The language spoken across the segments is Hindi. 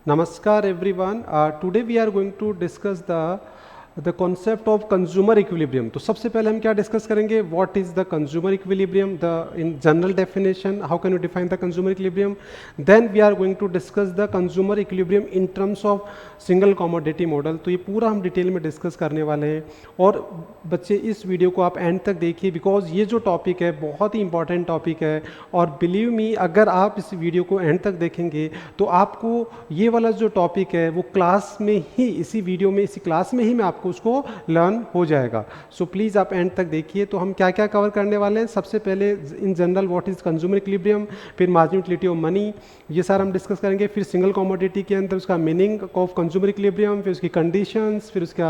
Namaskar everyone. Today we are going to discuss the concept of consumer equilibrium. तो सबसे पहले हम क्या डिस्कस करेंगे? What is the consumer equilibrium? The in general definition, how can you define the consumer equilibrium? Then we are going to discuss the consumer equilibrium in terms of single commodity model. तो ये पूरा हम डिटेल में डिस्कस करने वाले हैं और बच्चे इस वीडियो को आप एंड तक देखिए बिकॉज ये जो टॉपिक है बहुत ही इंपॉर्टेंट टॉपिक है और बिलीव मी अगर आप इस वीडियो को एंड तक देखेंगे तो आपको ये वाला जो टॉपिक है वो क्लास में ही इसी वीडियो में इसी क्लास में ही मैं आपको उसको लर्न हो जाएगा. सो प्लीज़ आप एंड तक देखिए. तो हम क्या क्या कवर करने वाले हैं? सबसे पहले in general what is consumer equilibrium, फिर मार्जिनल यूटिलिटी ऑफ मनी, ये सारा हम डिस्कस करेंगे. फिर सिंगल कमोडिटी के अंदर उसका मीनिंग ऑफ कंज्यूमर इक्विलिब्रियम, फिर उसकी कंडीशंस, फिर उसका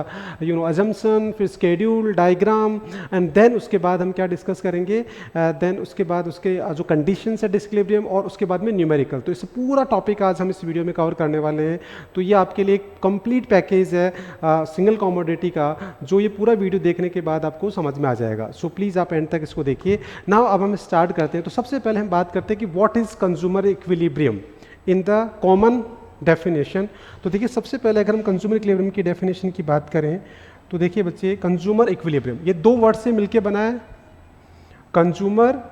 अजम्पशन, फिर स्केड्यूल डायग्राम एंड देन उसके बाद हम क्या डिस्कस करेंगे? देन उसके बाद उसके जो कंडीशंस है डिस्क्विलिब्रियम और उसके बाद में न्यूमेरिकल. तो इसे पूरा टॉपिक आज हम इस वीडियो में कवर करने वाले हैं. तो ये आपके लिए एक कंप्लीट पैकेज है सिंगल कमोडिटी का जो ये पूरा वीडियो देखने के बाद आपको समझ में आ जाएगा. सो प्लीज़ आप एंड तक इसको देखिए. नाउ अब हम स्टार्ट करते हैं. तो सबसे पहले हम बात करते हैं कि what is consumer equilibrium in the common definition. तो देखिए सबसे पहले अगर हम कंज्यूमर इक्विलिब्रियम की डेफिनेशन की बात करें तो देखिए बच्चे कंज्यूमर इक्विलिब्रियम ये दो वर्ड से मिलकर बना है. कंज्यूमर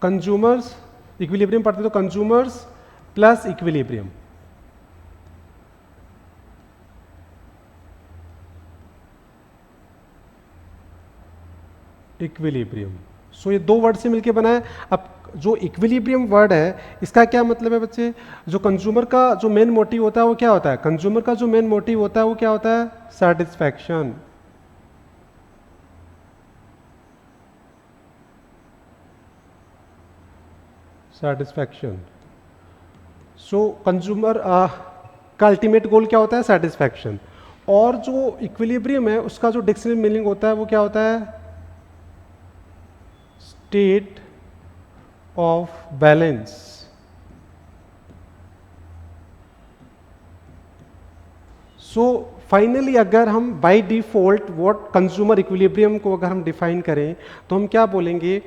कंज्यूमर्स इक्विलिब्रियम पढ़ते तो consumers plus equilibrium. Equilibrium so ये दो वर्ड से मिलके बना है. अब जो इक्विलिब्रियम वर्ड है इसका क्या मतलब है बच्चे? जो कंज्यूमर का जो मेन मोटिव होता है वो क्या होता है? कंज्यूमर का जो मेन मोटिव होता है वो क्या होता है? सेटिस्फैक्शन. सेटिस्फैक्शन. सो कंज्यूमर का अल्टीमेट गोल क्या होता है? सेटिस्फैक्शन. और जो इक्विलिब्रियम है उसका जो डिक्शनरी मीनिंग होता है वो क्या होता है? State of balance. So finally अगर हम by default what consumer equilibrium को अगर हम डिफाइन करें तो हम क्या बोलेंगे?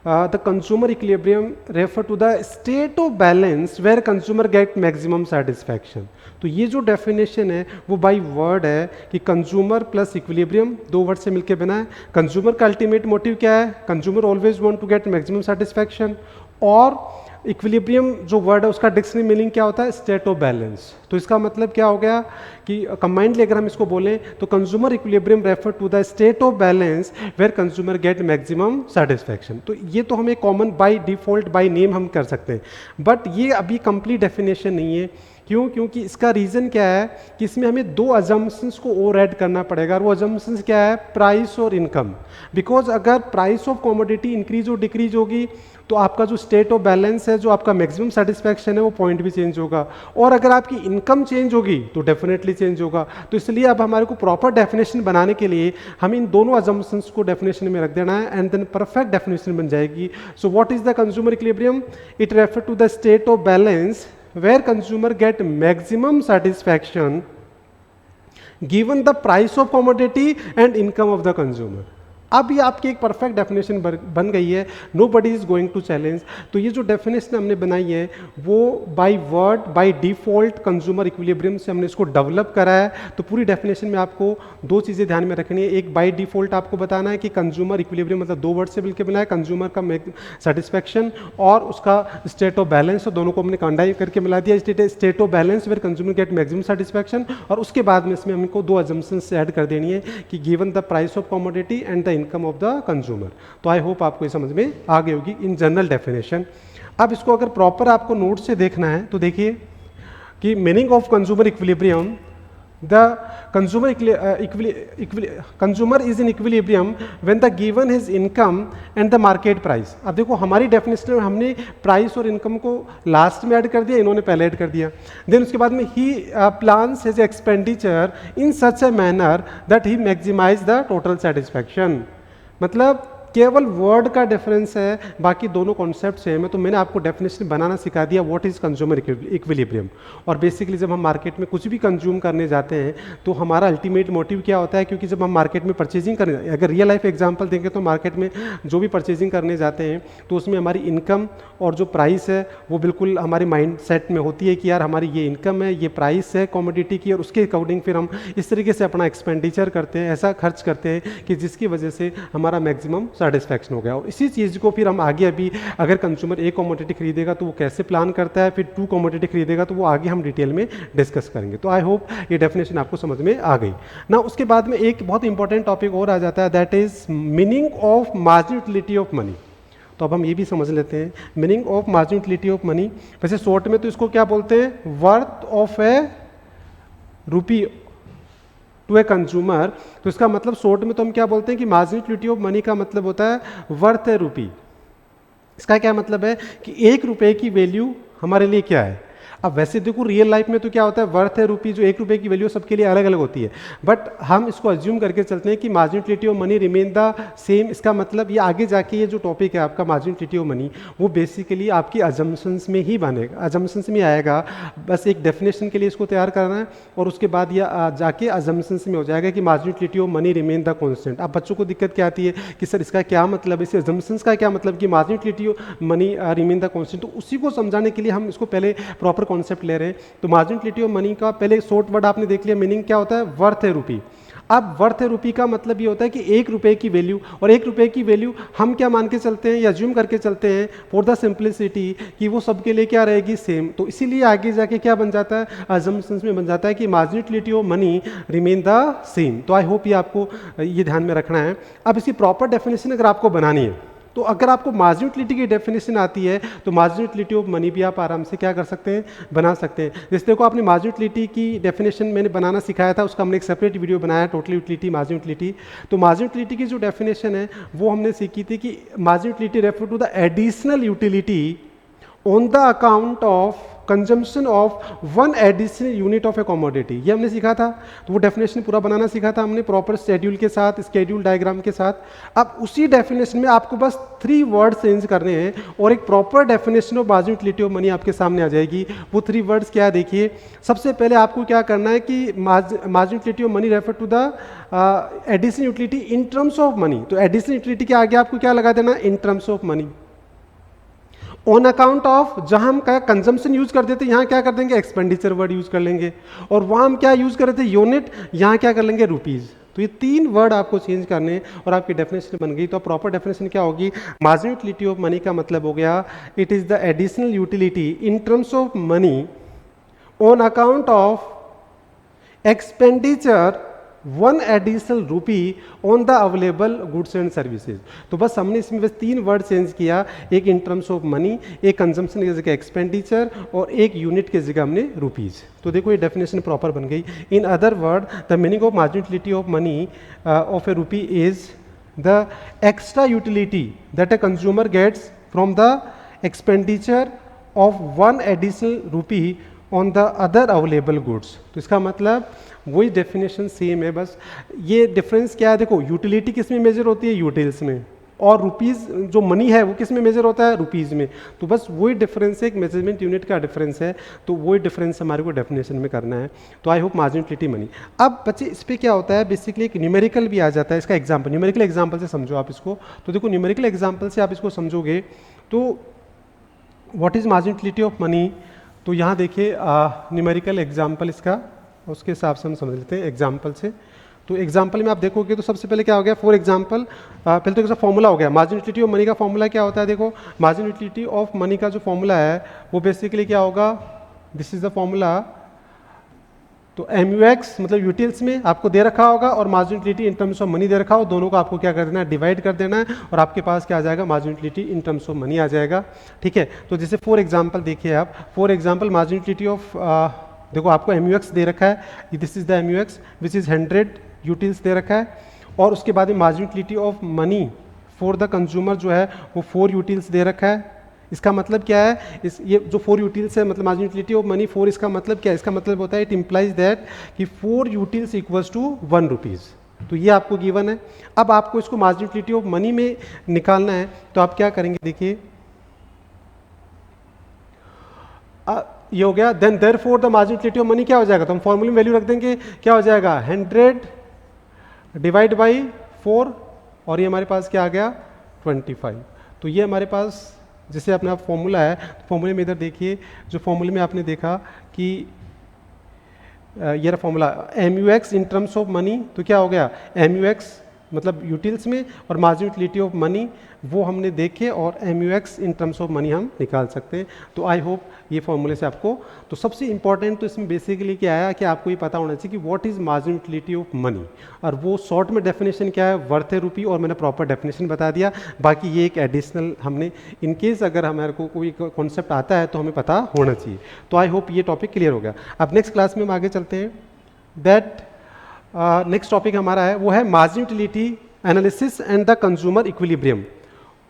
The consumer equilibrium refer to the state of balance where consumer get maximum satisfaction. तो ये जो डेफिनेशन है वो बाय वर्ड है कि कंज्यूमर प्लस इक्विलिब्रियम दो वर्ड से मिलकर बना है. कंज्यूमर का अल्टीमेट मोटिव क्या है? Consumer always want to get maximum satisfaction. और इक्विलिब्रियम जो वर्ड है उसका डिक्शनरी मीनिंग क्या होता है? State of balance. तो इसका मतलब क्या हो गया कि कंबाइंडली अगर हम इसको बोलें तो consumer equilibrium refer to the state of balance where consumer get maximum satisfaction. तो ये तो हमें common by default by name हम कर सकते हैं बट ये अभी कंप्लीट डेफिनेशन नहीं है. क्यों? क्योंकि इसका रीज़न क्या है कि इसमें हमें दो अजम्पशंस को और ऐड करना पड़ेगा. और वो अजम्पशंस क्या है? प्राइस और इनकम. बिकॉज अगर प्राइस ऑफ कमोडिटी इंक्रीज और डिक्रीज होगी तो आपका जो स्टेट ऑफ बैलेंस है जो आपका मैक्सिमम सेटिस्फैक्शन है वो पॉइंट भी चेंज होगा. और अगर आपकी इनकम चेंज होगी तो डेफिनेटली चेंज होगा. तो इसलिए अब हमारे को प्रॉपर डेफिनेशन बनाने के लिए हम इन दोनों अजम्पशंस को डेफिनेशन में रख देना है एंड देन परफेक्ट डेफिनेशन बन जाएगी. So what is the consumer equilibrium? It refer to the state of balance where consumer get maximum satisfaction given the price of commodity and income of the consumer. अब ये आपकी एक परफेक्ट डेफिनेशन बन गई है. Nobody is going to challenge. तो ये जो डेफिनेशन हमने बनाई है वो by word by default consumer equilibrium से हमने इसको डेवलप करा है. तो पूरी डेफिनेशन में आपको दो चीज़ें ध्यान में रखनी है. एक बाय डिफॉल्ट आपको बताना है कि कंज्यूमर इक्विलिब्रियम मतलब दो वर्ड से मिलकर बना है. कंज्यूमर का सेटिस्फैक्शन और उसका स्टेट ऑफ बैलेंस. तो दोनों को हमने कंबाइन करके मिला दिया. State of balance where consumer get maximum satisfaction. और उसके बाद में इसमें हमको दो अजम्पशंस ऐड कर देनी है कि given the price of commodity and the income of the consumer. तो आई होप आपको ये समझ में आ गई होगी इन जनरल डेफिनेशन. अब इसको अगर प्रॉपर आपको नोट से देखना है तो देखिए कि meaning of consumer equilibrium the consumer is in equilibrium when the given his income and the market price. अब देखो हमारी डेफिनेशन में हमने प्राइस और इनकम को लास्ट में ऐड कर दिया, इन्होंने पहले ऐड कर दिया. देन उसके बाद में ही plans his expenditure in such a manner that he maximise the total satisfaction. मतलब केवल वर्ड का डिफरेंस है, बाकी दोनों कॉन्सेप्ट सेम है। तो मैंने आपको डेफिनेशन बनाना सिखा दिया व्हाट इज कंज्यूमर इक्विलिब्रियम। और बेसिकली जब हम मार्केट में कुछ भी कंज्यूम करने जाते हैं तो हमारा अल्टीमेट मोटिव क्या होता है, क्योंकि जब हम मार्केट में परचेजिंग करने, अगर रियल लाइफ एग्जांपल देंगे तो मार्केट में जो भी परचेजिंग करने जाते हैं तो उसमें हमारी इनकम और जो प्राइस है वो बिल्कुल हमारे माइंड सेट में होती है कि यार हमारी ये इनकम है, ये प्राइस है कमोडिटी की, और उसके अकॉर्डिंग फिर हम इस तरीके से अपना एक्सपेंडिचर करते हैं, ऐसा खर्च करते हैं कि जिसकी वजह से हमारा मैक्सिमम सेटिस्फैक्शन हो गया। और इसी चीज़ को फिर हम आगे अभी अगर कंज्यूमर एक कमोडिटी खरीदेगा तो वो कैसे प्लान करता है, फिर 2 कमोडिटी खरीदेगा तो वो आगे हम डिटेल में डिस्कस करेंगे। तो आई होप ये डेफिनेशन आपको समझ में आ गई ना। उसके बाद में एक बहुत इंपॉर्टेंट टॉपिक और आ जाता है, that is meaning of marginal utility of money. तो अब हम ये भी समझ लेते हैं meaning of marginal utility of money. वैसे शॉर्ट में तो इसको क्या बोलते हैं, वर्थ ऑफ ए रूपी टू ए कंज्यूमर। तो इसका मतलब शॉर्ट में तो हम क्या बोलते हैं कि मार्जिनल यूटिलिटी ऑफ मनी का मतलब होता है वर्थ ए रूपी। इसका क्या मतलब है कि 1 रुपए की वैल्यू हमारे लिए क्या है। अब वैसे देखो रियल लाइफ में तो क्या होता है, वर्थ है रूपी, जो 1 रुपए की वैल्यू सबके लिए अलग अलग होती है, बट हम इसको अज्यूम करके चलते हैं कि marginal utility of money remain the same. इसका मतलब ये आगे जाके ये जो टॉपिक है आपका मार्जिनल यूटिलिटी ऑफ मनी, वो बेसिकली आपकी अजम्पशंस में ही बनेगा, अजम्पशंस में आएगा। बस एक डेफिनेशन के लिए इसको तैयार करना है और उसके बाद ये जाके अजम्पशंस में हो जाएगा कि marginal utility of money remain the constant. अब बच्चों को दिक्कत क्या आती है कि सर इसका क्या मतलब, इस अजम्पशंस का क्या मतलब कि marginal utility of money remain the constant. तो उसी को समझाने के लिए हम इसको पहले प्रॉपर कॉन्सेप्ट ले रहे हैं। तो मार्जिनल यूटिलिटी ऑफ मनी का पहले शॉर्ट वर्ड आपने देख लिया, मीनिंग क्या होता है, वर्थ है रूपी। अब वर्थ है रूपी का मतलब ये होता है कि 1 रुपए की वैल्यू, और 1 रुपए की वैल्यू हम क्या मान के चलते हैं या अज्यूम करके चलते हैं फॉर द सिंप्लिसिटी कि वो सबके लिए क्या रहेगी, सेम। तो इसीलिए आगे जाके क्या बन जाता है, अजम्पशंस में बन जाता है कि marginal utility of money remain the same. तो आई होप ये आपको ये ध्यान में रखना है। अब इसकी प्रॉपर डेफिनेशन अगर आपको बनानी है, तो अगर आपको मार्जिनल यूटिलिटी की डेफिनेशन आती है तो मार्जिनल यूटिलिटी ऑफ मनी भी आप आराम से क्या कर सकते हैं, बना सकते हैं। जैसे देखो आपने मार्जिनल यूटिलिटी की डेफिनेशन मैंने बनाना सिखाया था, उसका हमने एक सेपरेट वीडियो बनाया, टोटल यूटिलिटी, मार्जिनल यूटिलिटी। तो मार्जिनल यूटिलिटी की जो डेफिनेशन है वो हमने सीखी थी कि marginal utility refer to the additional utility on the account of consumption of 1 additional unit of a commodity. ये हमने सीखा था। तो वो डेफिनेशन पूरा बनाना सीखा था हमने प्रॉपर शेड्यूल के साथ, स्केड्यूल डायग्राम के साथ। अब उसी डेफिनेशन में आपको बस 3 वर्ड चेंज करने हैं और एक proper definition of marginal utility of money आपके सामने आ जाएगी। वो 3 वर्ड्स क्या है देखिए। सबसे पहले आपको क्या करना है कि marginal utility of money refer to the additional utility in terms of money. तो एडिशनल यूटिलिटी के आगे आपको क्या लगा देना, in terms of money. On account of, जहां हम क्या कंजम्पशन यूज कर देते हैं यहाँ क्या कर देंगे, एक्सपेंडिचर वर्ड यूज कर लेंगे। और वहां हम क्या यूज कर रहे थे, यूनिट, यहाँ क्या कर लेंगे, रुपीज। तो ये 3 वर्ड आपको चेंज करने और आपकी डेफिनेशन बन गई। तो प्रॉपर डेफिनेशन क्या होगी, मार्जिनल यूटिलिटी ऑफ मनी का मतलब हो गया it is the additional utility in terms of money on account of expenditure 1 additional rupee on the available goods and services. तो बस हमने इसमें बस 3 वर्ड चेंज किया, एक इन टर्म्स ऑफ मनी, एक कंजम्पशन की जगह एक्सपेंडिचर, और एक यूनिट की जगह हमने रुपीज। तो देखो ये डेफिनेशन प्रॉपर बन गई। In other word the meaning of marginal utility of money of a rupee is the extra utility that a consumer gets from the expenditure of 1 additional rupee on the other available goods. तो इसका मतलब वही डेफिनेशन सेम है, बस ये डिफरेंस क्या है, देखो यूटिलिटी किस में मेजर होती है, यूटिल्स में, और रुपीज़ जो मनी है वो किस में मेजर होता है, रुपीज़ में। तो बस वही डिफरेंस है, एक मेजरमेंट यूनिट का डिफरेंस है। तो वही डिफरेंस हमारे को डेफिनेशन में करना है। तो I hope marginal utility money. अब बच्चे इस पर क्या होता है, बेसिकली एक न्यूमेरिकल भी आ जाता है, इसका एग्जाम्पल, न्यूमेरिकल एग्जाम्पल से समझो आप इसको। तो देखो न्यूमेरिकल एग्जाम्पल से आप इसको समझोगे तो what is marginal utility of money. तो यहाँ देखिए न्यूमेरिकल एग्जाम्पल इसका, उसके हिसाब से हम समझ लेते हैं एग्जाम्पल से। तो एग्जाम्पल में आप देखोगे तो सबसे पहले क्या हो गया, फॉर एग्जाम्पल पहले तो एक फॉर्मूला हो गया। मार्जिनल यूटिलिटी ऑफ मनी का फॉर्मूला क्या होता है, देखो मार्जिनल यूटिलिटी ऑफ मनी का जो फॉर्मूला है वो बेसिकली क्या होगा, दिस इज द फॉर्मूला। तो MUX मतलब यूटिल्स में आपको दे रखा होगा और marginal utility in terms of money दे रखा हो, दोनों को आपको क्या कर देना है, डिवाइड कर देना है, और आपके पास क्या आ जाएगा, marginal utility in terms of money आ जाएगा। ठीक है। तो जैसे फॉर एग्जाम्पल देखिए आप, for example marginal utility of देखो आपको MUX दे रखा है, this is the MUX which is 100 utils दे रखा है, और उसके बाद marginal utility of money for the consumer जो है वो 4 यूटिल्स दे रखा है। इसका मतलब क्या है, इस ये जो 4 यूटिल्स है मतलब मार्जिनल यूटिलिटी ऑफ मनी 4, इसका मतलब क्या है, इसका मतलब होता है इट इम्प्लाइज दैट कि 4 यूटिल्स इक्वल्स टू 1 रुपीज़। तो ये आपको गिवन है। अब आपको इसको मार्जिनल यूटिलिटी ऑफ मनी में निकालना है, तो आप क्या करेंगे, देखिए ये हो गया। Then therefore the marginal utility of money क्या हो जाएगा, तो हम फॉर्मूले में वैल्यू रख देंगे, क्या हो जाएगा 100 डिवाइड बाई 4, और ये हमारे पास क्या आ गया 25। तो ये हमारे पास जैसे अपना फॉर्मूला है, तो फॉर्मूले में इधर देखिए, जो फॉर्मूले में आपने देखा कि ये रहा formula MUX in terms of money, तो क्या हो गया MUX मतलब यूटिल्स में, और मार्जिनल यूटिलिटी ऑफ मनी वो हमने देखे, और MUX in terms of money हम निकाल सकते हैं। तो आई होप ये फॉर्मूले से आपको, तो सबसे इंपॉर्टेंट तो इसमें बेसिकली क्या आया कि आपको ये पता होना चाहिए कि what is marginal utility of money, और वो शॉर्ट में डेफिनेशन क्या है, वर्थ ए रुपी, और मैंने प्रॉपर डेफिनेशन बता दिया। बाकी ये एक एडिशनल हमने, इन केस अगर हमारे को कोई कॉन्सेप्ट आता है तो हमें पता होना चाहिए। तो आई होप ये टॉपिक क्लियर हो गया। अब नेक्स्ट क्लास में हम आगे चलते हैं। दैट नेक्स्ट टॉपिक हमारा है वो है marginal utility analysis and the consumer equilibrium,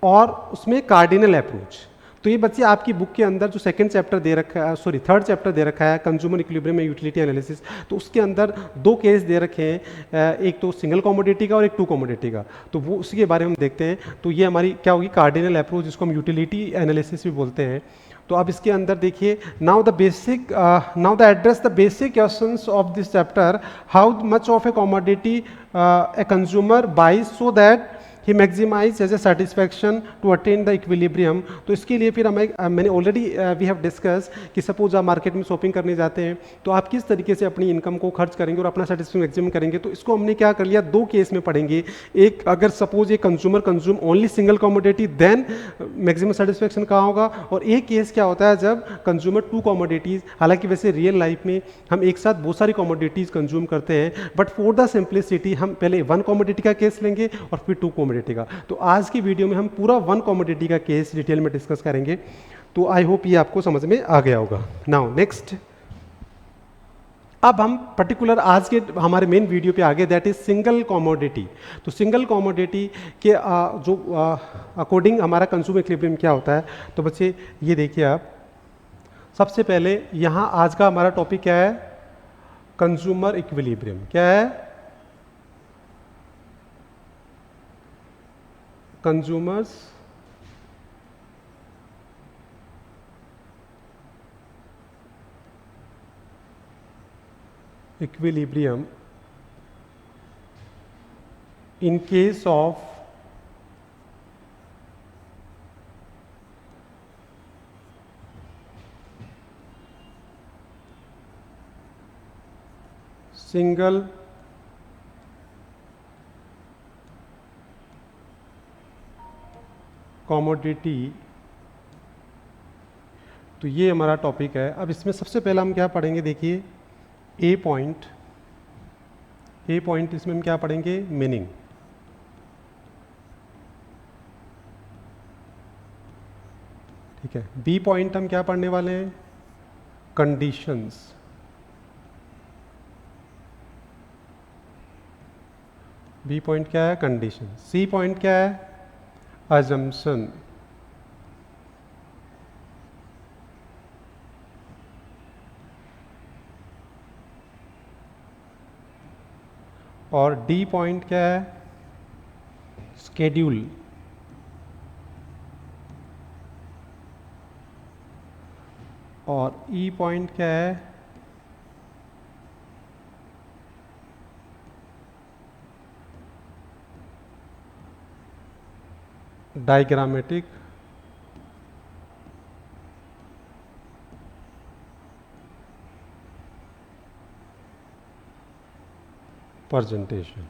और उसमें कार्डिनल अप्रोच। तो ये बच्चे आपकी बुक के अंदर जो सेकंड चैप्टर दे रखा है, सॉरी थर्ड चैप्टर दे रखा है कंज्यूमर इक्विलिब्रियम में यूटिलिटी एनालिसिस, तो उसके अंदर 2 केस दे रखे हैं, एक तो सिंगल कमोडिटी का और एक 2 कमोडिटी का, तो वो उसी के बारे में हम देखते हैं। तो ये हमारी क्या होगी कार्डिनल अप्रोच, जिसको हम यूटिलिटी एनालिसिस भी बोलते हैं। तो अब इसके अंदर देखिए, now the address the basic questions of this chapter, how much of a commodity a consumer buys so that he maximize as a satisfaction to attain the equilibrium. तो इसके लिए फिर मैंने ऑलरेडी वी हैव डिस्कस कि सपोज आप मार्केट में शॉपिंग करने जाते हैं, तो आप किस तरीके से अपनी इनकम को खर्च करेंगे और अपना सेटिस्फैक्शन मैक्सिमम करेंगे। तो इसको हमने क्या कर लिया, 2 केस में पढ़ेंगे। एक, अगर सपोज ये consumer consume only single commodity, then maximum satisfaction कहाँ होगा, और एक केस क्या होता है जब कंज्यूमर 2 कमोडिटीज़, हालांकि वैसे रियल लाइफ में हम एक साथ बहुत सारी कमोडिटीज़ कंज्यूम करते हैं, बट फॉर द सिंप्लिसिटी हम पहले 1 कमोडिटी का केस लेंगे और फिर 2 कमोडिटी का। तो आज की वीडियो में हम पूरा 1 कमोडिटी का केस डिटेल में डिस्कस करेंगे। तो आई होप ये आपको समझ में आ गया होगा। नाउ नेक्स्ट, अब हम पर्टिकुलर आज के हमारे मेन वीडियो पे आगे, दैट इज सिंगल कमोडिटी। तो सिंगल कमोडिटी के जो अकॉर्डिंग हमारा कंज्यूमर इक्विलिब्रियम क्या होता है। तो बच्चे ये देखिए, आप सबसे पहले यहाँ आज का हमारा टॉपिक क्या है, कंज्यूमर इक्विलिब्रियम। क्या है, consumers equilibrium in case of single commodity। तो ये हमारा टॉपिक है। अब इसमें सबसे पहला हम क्या पढ़ेंगे, देखिए ए पॉइंट इसमें हम क्या पढ़ेंगे, मीनिंग। ठीक है, बी पॉइंट हम क्या पढ़ने वाले हैं, कंडीशंस। बी पॉइंट क्या है, कंडीशन। सी पॉइंट क्या है, अजम्पशन। और डी पॉइंट क्या है, स्केड्यूल। और ई पॉइंट क्या है, डायग्रामेटिक प्रेजेंटेशन।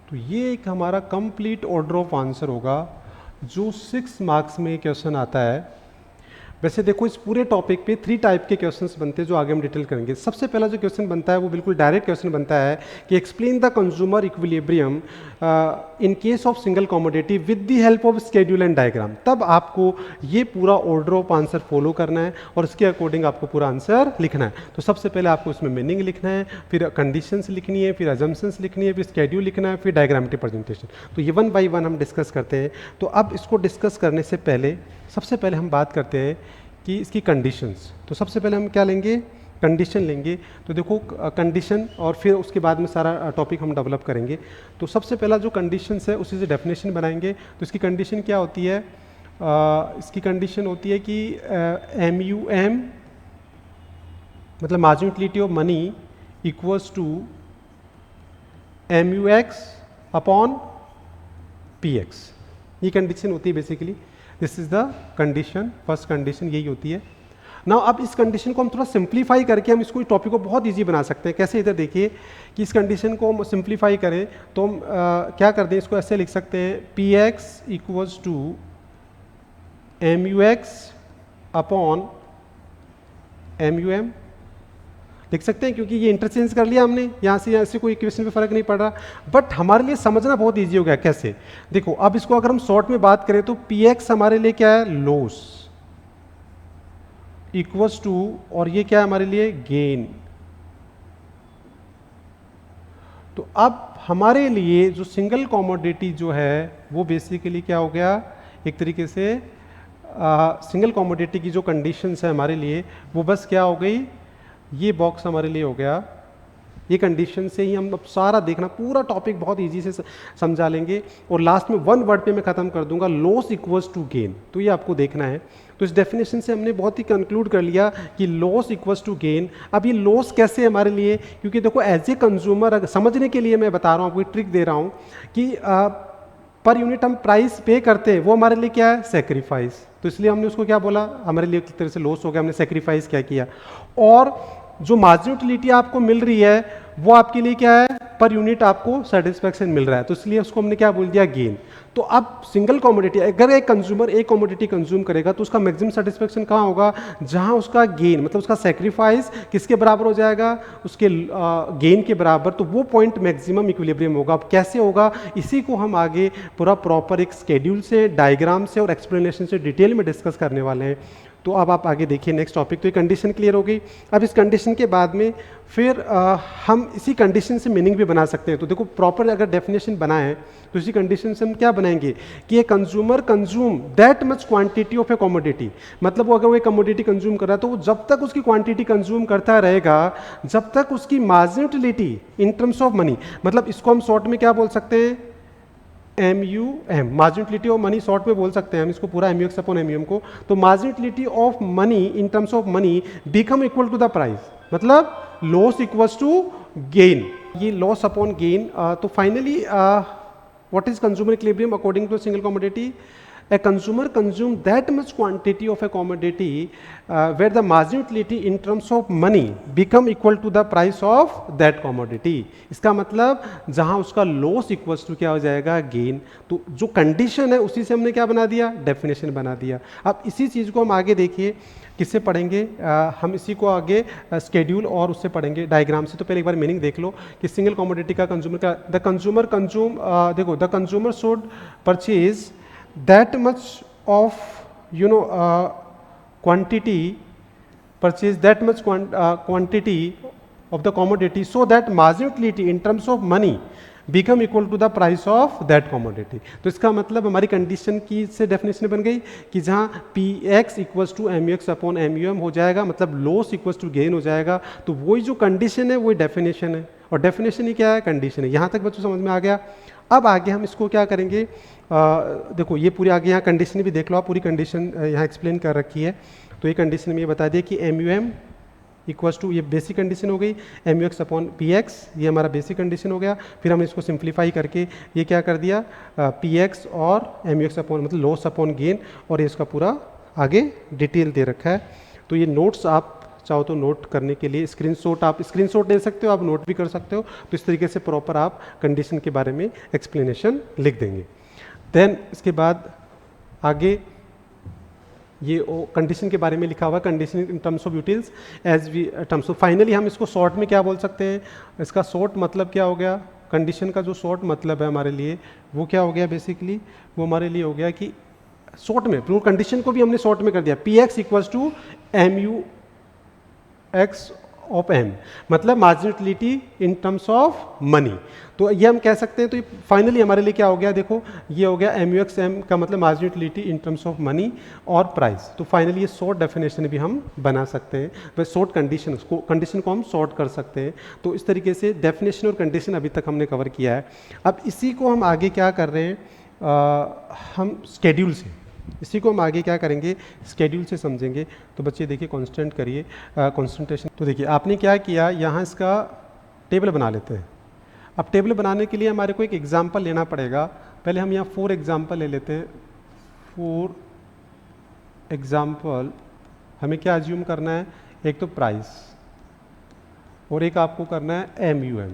तो ये एक हमारा कंप्लीट ऑर्डर ऑफ आंसर होगा जो 6 मार्क्स में क्वेश्चन आता है। वैसे देखो, इस पूरे टॉपिक पे 3 टाइप के क्वेश्चंस बनते हैं जो आगे हम डिटेल करेंगे। सबसे पहला जो क्वेश्चन बनता है वो बिल्कुल डायरेक्ट क्वेश्चन बनता है कि explain the consumer equilibrium in case of single commodity with the help of schedule and diagram. तब आपको ये पूरा ऑर्डर ऑफ आंसर फॉलो करना है और इसके अकॉर्डिंग आपको पूरा आंसर लिखना है। तो सबसे पहले आपको इसमें मीनिंग लिखना है, फिर कंडीशंस लिखनी है, फिर अजम्पशंस लिखनी है, फिर स्केड्यूल लिखना है, फिर डायग्रामेटिक प्रेजेंटेशन। तो ये 1 बाई 1 हम डिस्कस करते हैं। तो अब इसको डिस्कस करने से पहले सबसे पहले हम बात करते हैं कि इसकी कंडीशंस। तो सबसे पहले हम क्या लेंगे, कंडीशन लेंगे तो देखो कंडीशन और फिर उसके बाद में सारा टॉपिक हम डेवलप करेंगे। तो सबसे पहला जो कंडीशंस है उसी से डेफिनेशन बनाएंगे। तो इसकी कंडीशन क्या होती है? इसकी कंडीशन होती है कि MUM मतलब marginal utility of money equals to MUX upon PX। ये कंडीशन होती है basically. This is the condition, first condition यही होती है। नाउ अब इस कंडीशन को हम थोड़ा सिंप्लीफाई करके हम इसको टॉपिक को बहुत इजी बना सकते हैं। कैसे? इधर देखिए कि इस कंडीशन को हम सिंप्लीफाई करें तो हम क्या कर दें, इसको ऐसे लिख सकते हैं PX equals to MUX upon MUM लिख सकते हैं, क्योंकि ये इंटरचेंज कर लिया हमने, यहाँ से कोई इक्वेशन पे फर्क नहीं पड़ रहा। बट हमारे लिए समझना बहुत इजी हो गया। कैसे? देखो अब इसको अगर हम शॉर्ट में बात करें तो PX हमारे लिए क्या है? लॉस इक्वल्स टू, और ये क्या है हमारे लिए? गेन। तो अब हमारे लिए जो सिंगल कॉमोडिटी जो है वो बेसिकली क्या हो गया, एक तरीके से सिंगल कॉमोडिटी की जो कंडीशंस है हमारे लिए वो बस क्या हो गई, ये बॉक्स हमारे लिए हो गया। ये कंडीशन से ही हम अब सारा देखना, पूरा टॉपिक बहुत इजी से समझा लेंगे और लास्ट में वन वर्ड पे मैं खत्म कर दूंगा, लॉस इक्वल्स टू गेन। तो ये आपको देखना है। तो इस डेफिनेशन से हमने बहुत ही कंक्लूड कर लिया कि लॉस इक्वल्स टू गेन। अब ये लॉस कैसे हमारे लिए, क्योंकि देखो एज ए कंज्यूमर समझने के लिए मैं बता रहा हूँ, आपको ट्रिक दे रहा हूँ कि पर यूनिट हम प्राइस पे करते हैं, वो हमारे लिए क्या है? सेक्रीफाइस। तो इसलिए हमने उसको क्या बोला, हमारे लिए एक तरह से लॉस हो गया, हमने सेक्रीफाइस क्या किया। और जो मार्जिनल यूटिलिटी आपको मिल रही है वो आपके लिए क्या है? पर यूनिट आपको सेटिस्फैक्शन मिल रहा है, तो इसलिए उसको हमने क्या बोल दिया? गेन। तो अब सिंगल कमोडिटी, अगर एक कंज्यूमर एक कमोडिटी कंज्यूम करेगा तो उसका मैक्सिमम सेटिस्फैक्शन कहाँ होगा? जहां उसका गेन मतलब उसका सेक्रीफाइस किसके बराबर हो जाएगा? उसके गेन के बराबर। तो वो पॉइंट मैक्सिमम इक्विलिब्रियम होगा। अब कैसे होगा, इसी को हम आगे पूरा प्रॉपर एक स्केड्यूल से, डायग्राम से और एक्सप्लेनेशन से डिटेल में डिस्कस करने वाले हैं। तो अब आप आगे देखिए नेक्स्ट टॉपिक। तो ये कंडीशन क्लियर हो गई। अब इस कंडीशन के बाद में फिर हम इसी कंडीशन से मीनिंग भी बना सकते हैं। तो देखो प्रॉपर अगर डेफिनेशन बनाएं तो इसी कंडीशन से हम क्या बनाएंगे कि ये consumer consume that much quantity of a commodity, मतलब वो अगर वो एक कमोडिटी कंज्यूम कर रहा है तो वो जब तक उसकी क्वांटिटी कंज्यूम करता रहेगा जब तक उसकी marginal utility in terms of money, मतलब इसको हम शॉर्ट में क्या बोल सकते हैं? MUM, marginal utility of money short में बोल सकते हैं हम इसको पूरा MUX अपॉन MUM को। तो marginal utility of money in terms of money become equal to the price, मतलब लॉस इक्वल्स टू गेन। ये लॉस अपॉन गेन। तो finally what is consumer equilibrium according to single commodity? A consumer consume that much quantity of a commodity where the marginal utility in terms of money become equal to the price of that commodity। इसका मतलब जहां उसका लॉस इक्वल्स टू क्या हो जाएगा? गेन। तो जो कंडीशन है उसी से हमने क्या बना दिया? डेफिनेशन बना दिया। अब इसी चीज़ को हम आगे देखिए किससे पढ़ेंगे, हम इसी को आगे स्केड्यूल और उससे पढ़ेंगे डायग्राम से। तो पहले एक बार मीनिंग देख लो कि सिंगल कमोडिटी का कंज्यूमर का, द कंज्यूमर कंज्यूम, देखो the consumer should purchase that much of quantity, purchase that much quantity of the commodity so that marginal utility in terms of money become equal to the price of that commodity। तो इसका मतलब हमारी कंडीशन की से डेफिनेशन बन गई कि जहाँ PX equals to MUX upon MUM हो जाएगा, मतलब लॉस इक्वल्स टू गेन हो जाएगा। तो वही जो कंडीशन है वही डेफिनेशन है, और डेफिनेशन ही क्या है? कंडीशन है। यहाँ तक बच्चों समझ में आ गया। अब आगे हम इसको क्या करेंगे, देखो ये पूरी आगे यहाँ कंडीशन भी देख लो आप, पूरी कंडीशन यहाँ एक्सप्लेन कर रखी है। तो ये कंडीशन में ये बता दिया कि MUM इक्वल्स टू, ये बेसिक कंडीशन हो गई, MUX अपॉन PX, ये हमारा बेसिक कंडीशन हो गया। फिर हमने इसको सिंप्लीफाई करके ये क्या कर दिया, PX और MUX अपॉन मतलब लॉस अपॉन गेन, और ये इसका पूरा आगे डिटेल दे रखा है। तो ये नोट्स आप चाहो तो नोट करने के लिए स्क्रीनशॉट, आप स्क्रीनशॉट ले सकते हो, आप नोट भी कर सकते हो। तो इस तरीके से प्रॉपर आप कंडीशन के बारे में एक्सप्लेनेशन लिख देंगे। देन इसके बाद आगे ये कंडीशन के बारे में लिखा हुआ, condition in terms of utils as we terms of. Finally हम इसको शॉर्ट में क्या बोल सकते हैं, इसका शॉर्ट मतलब क्या हो गया, कंडीशन का जो शॉर्ट मतलब है हमारे लिए वो क्या हो गया, बेसिकली वो हमारे लिए हो गया कि शॉर्ट में पूरी कंडीशन को भी हमने शॉर्ट में कर दिया, PX equals to MUX of M, मतलब marginal utility in terms of money. तो ये हम कह सकते हैं, तो फाइनली हमारे लिए क्या हो गया, देखो ये हो गया एम यू एक्स एम का मतलब marginal utility in terms of money और प्राइस। तो फाइनली ये शॉर्ट डेफिनेशन भी हम बना सकते हैं, वह शॉर्ट कंडीशन को हम शॉर्ट कर सकते हैं। तो इस तरीके से डेफिनेशन और कंडीशन अभी तक हमने कवर किया है। अब इसी को हम आगे क्या कर रहे हैं, हम स्केड्यूल से, इसी को हम आगे क्या करेंगे, स्केड्यूल से समझेंगे। तो बच्चे देखिए कॉन्स्टेंट करिए कॉन्सेंट्रेशन। तो देखिए आपने क्या किया, यहाँ इसका टेबल बना लेते हैं। अब टेबल बनाने के लिए हमारे को एक एग्जाम्पल लेना पड़ेगा। पहले हम यहाँ 4 एग्जाम्पल ले लेते हैं। 4 एग्जाम्पल हमें क्या अज्यूम करना है, एक तो प्राइस और एक आपको करना है MUM,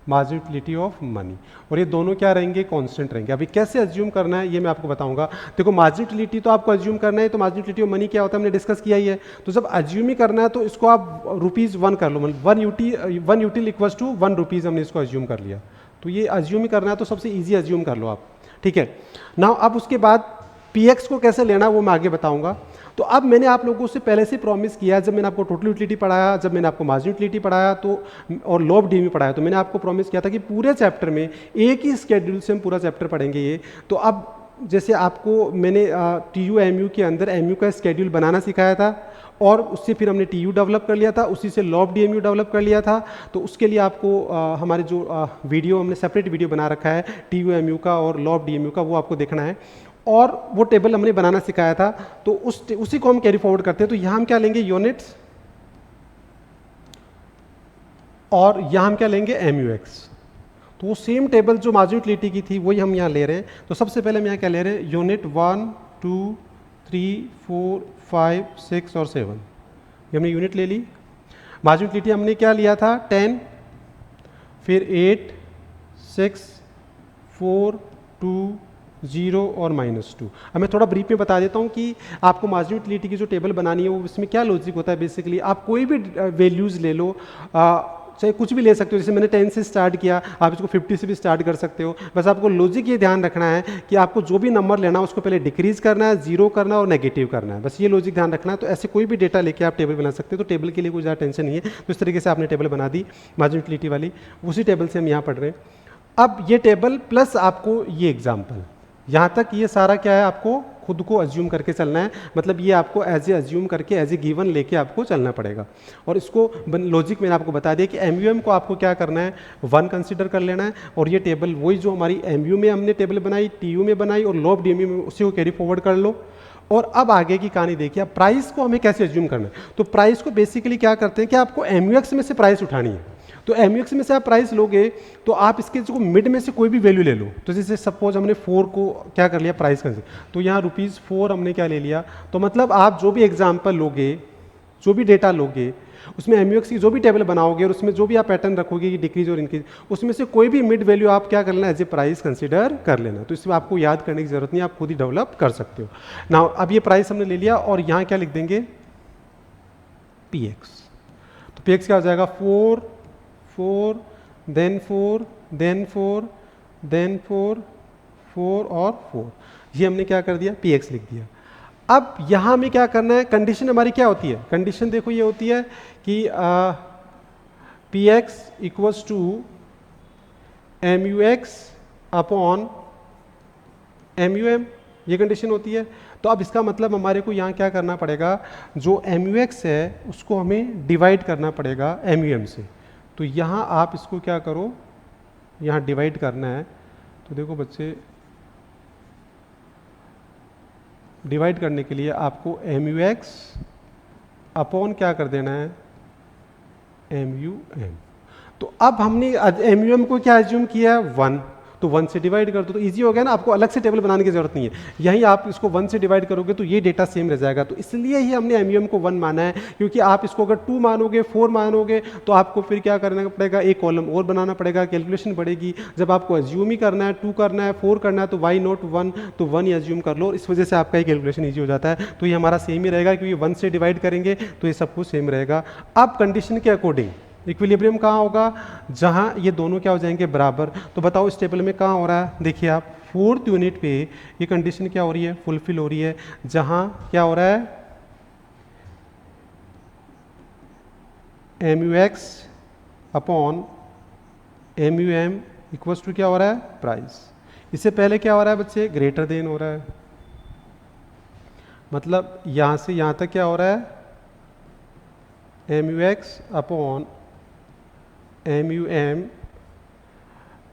marginal utility of money, और ये दोनों क्या रहेंगे, कांस्टेंट रहेंगे। अभी कैसे अज्यूम करना है ये मैं आपको बताऊंगा। देखो मार्जिनल यूटिलिटी तो आपको अज्यूम करना है, तो मार्जिनल यूटिलिटी ऑफ मनी क्या होता है हमने डिस्कस किया ही है। तो जब अज्यूम ही करना है तो इसको आप ₹1 कर लो, मतलब 1 यूटिल इक्वल्स टू 1 रुपीज़, हमने इसको अज्यूम कर लिया। तो ये अज्यूम ही करना है, तो सबसे ईजी अज्यूम कर लो आप, ठीक है ना। अब उसके बाद PX को कैसे लेना वो मैं आगे बताऊंगा। तो अब मैंने आप लोगों से पहले से प्रॉमिस किया, जब मैंने आपको टोटल यूटिलिटी पढ़ाया, जब मैंने आपको मार्जिनल यूटिलिटी पढ़ाया तो और लॉ ऑफ डीमी पढ़ाया, तो मैंने आपको प्रॉमिस किया था कि पूरे चैप्टर में एक ही स्केड्यूल से हम पूरा चैप्टर पढ़ेंगे ये। तो अब जैसे आपको मैंने TU MU के अंदर MU का स्केड्यूल बनाना सिखाया था, और उससे फिर हमने TU डेवलप कर लिया था, उसी से लॉ ऑफ DMU डेवलप कर लिया था। तो उसके लिए आपको हमारे जो वीडियो हमने सेपरेट वीडियो बना रखा है TU MU का और लॉ ऑफ DMU का, वो आपको देखना है। और वो टेबल हमने बनाना सिखाया था, तो उसी को हम कैरी फॉरवर्ड करते हैं। तो यहाँ हम क्या लेंगे, यूनिट्स, और यहाँ हम क्या लेंगे, MUX। तो वो सेम टेबल जो मार्जिनल यूटिलिटी की थी वही हम यहाँ ले रहे हैं। तो सबसे पहले हम यहाँ क्या ले रहे हैं, यूनिट 1 2 3 4 5 6 और 7, ये हमने यूनिट ले ली। मार्जिनल यूटिलिटी हमने क्या लिया था, 10, फिर 8 6 4 2 0 और -2। अब मैं थोड़ा ब्रीफ में बता देता हूँ कि आपको मार्जिनल यूटिलिटी की जो टेबल बनानी है वो इसमें क्या लॉजिक होता है। बेसिकली आप कोई भी वैल्यूज़ ले लो, चाहे कुछ भी ले सकते हो। जैसे मैंने 10 से स्टार्ट किया, आप इसको 50 से भी स्टार्ट कर सकते हो। बस आपको लॉजिक ये ध्यान रखना है कि आपको जो भी नंबर लेना है उसको पहले डिक्रीज करना है, जीरो करना है और नेगेटिव करना है, बस ये लॉजिक ध्यान रखना है। तो ऐसे कोई भी डेटा लेके आप टेबल बना सकते हो। तो टेबल के लिए कोई ज़्यादा टेंशन नहीं है। तो इस तरीके से आपने टेबल बना दी मार्जिनल यूटिलिटी वाली, उसी टेबल से हम यहाँ पढ़ रहे हैं। अब ये टेबल प्लस आपको ये एग्जाम्पल, यहाँ तक ये सारा क्या है, आपको खुद को अज्यूम करके चलना है। मतलब ये आपको एज ए अज्यूम करके एज ए गिवन लेके आपको चलना पड़ेगा। और इसको लॉजिक मैंने आपको बता दिया कि MUM को आपको क्या करना है, 1 कंसिडर कर लेना है। और ये टेबल वही जो हमारी MU में हमने टेबल बनाई, TU में बनाई और लॉ ऑफ DMU में, उसी को कैरी फॉरवर्ड कर लो। और अब आगे की कहानी देखिए, प्राइस को हमें कैसे अज्यूम करना है। तो प्राइस को बेसिकली क्या करते हैं कि आपको MUX में से प्राइस उठानी है। तो MUX में से आप प्राइस लोगे तो आप इसके जो मिड में से कोई भी वैल्यू ले लो। तो जैसे सपोज हमने 4 को क्या कर लिया प्राइस कर, तो यहाँ ₹4 हमने क्या ले लिया। तो मतलब आप जो भी एग्जाम्पल लोगे, जो भी डेटा लोगे, उसमें MUX की जो भी टेबल बनाओगे और उसमें जो भी आप पैटर्न रखोगे कि डिक्रीज और इंक्रीज, उसमें से कोई भी मिड वैल्यू आप क्या कर लेना, एज ए प्राइस कंसिडर कर लेना। तो इसमें आपको याद करने की जरूरत नहीं, आप खुद ही डेवलप कर सकते हो ना। अब ये प्राइस हमने ले लिया और यहाँ क्या लिख देंगे, PX। तो PX क्या हो जाएगा, 4 4 देन 4 देन 4 देन 4 4 और 4, ये हमने क्या कर दिया, PX लिख दिया। अब यहाँ हमें क्या करना है, कंडीशन हमारी क्या होती है, कंडीशन देखो ये होती है कि PX equals to MUX upon MUM, ये कंडीशन होती है। तो अब इसका मतलब हमारे को यहाँ क्या करना पड़ेगा, जो MUX है उसको हमें डिवाइड करना पड़ेगा MUM से। तो यहाँ आप इसको क्या करो, यहाँ डिवाइड करना है। तो देखो बच्चे, डिवाइड करने के लिए आपको MUX अपॉन क्या कर देना है, MUM। तो अब हमने MUM को क्या एज्यूम किया है, 1, तो 1 से डिवाइड कर दो, तो इजी हो गया ना। आपको अलग से टेबल बनाने की जरूरत नहीं है, यहीं आप इसको 1 से डिवाइड करोगे तो ये डेटा सेम रह जाएगा। तो इसलिए ही हमने MUM को 1 माना है, क्योंकि आप इसको अगर 2 मानोगे, 4 मानोगे, तो आपको फिर क्या करना पड़ेगा, एक कॉलम और बनाना पड़ेगा, कैलकुलेशन बढ़ेगी। जब आपको एज्यूम ही करना है, 2 करना है, 4 करना है, तो वाई नॉट 1, तो 1 ही एज्यूम कर लो। इस वजह से आपका ये कैलकुलेशन ईजी हो जाता है। तो ये हमारा सेम ही रहेगा, क्योंकि 1 से डिवाइड करेंगे तो ये सब कुछ सेम रहेगा। अब कंडीशन के अकॉर्डिंग इक्विलिब्रियम कहाँ होगा, जहाँ ये दोनों क्या हो जाएंगे, बराबर। तो बताओ इस टेबल में कहाँ हो रहा है, देखिए आप 4th यूनिट पे ये कंडीशन क्या हो रही है, फुलफिल हो रही है, जहाँ क्या हो रहा है, M U X upon M U M equals to क्या हो रहा है, प्राइस। इससे पहले क्या हो रहा है बच्चे, ग्रेटर देन हो रहा है, मतलब यहाँ से यहाँ तक क्या हो रहा है, M U X upon M U M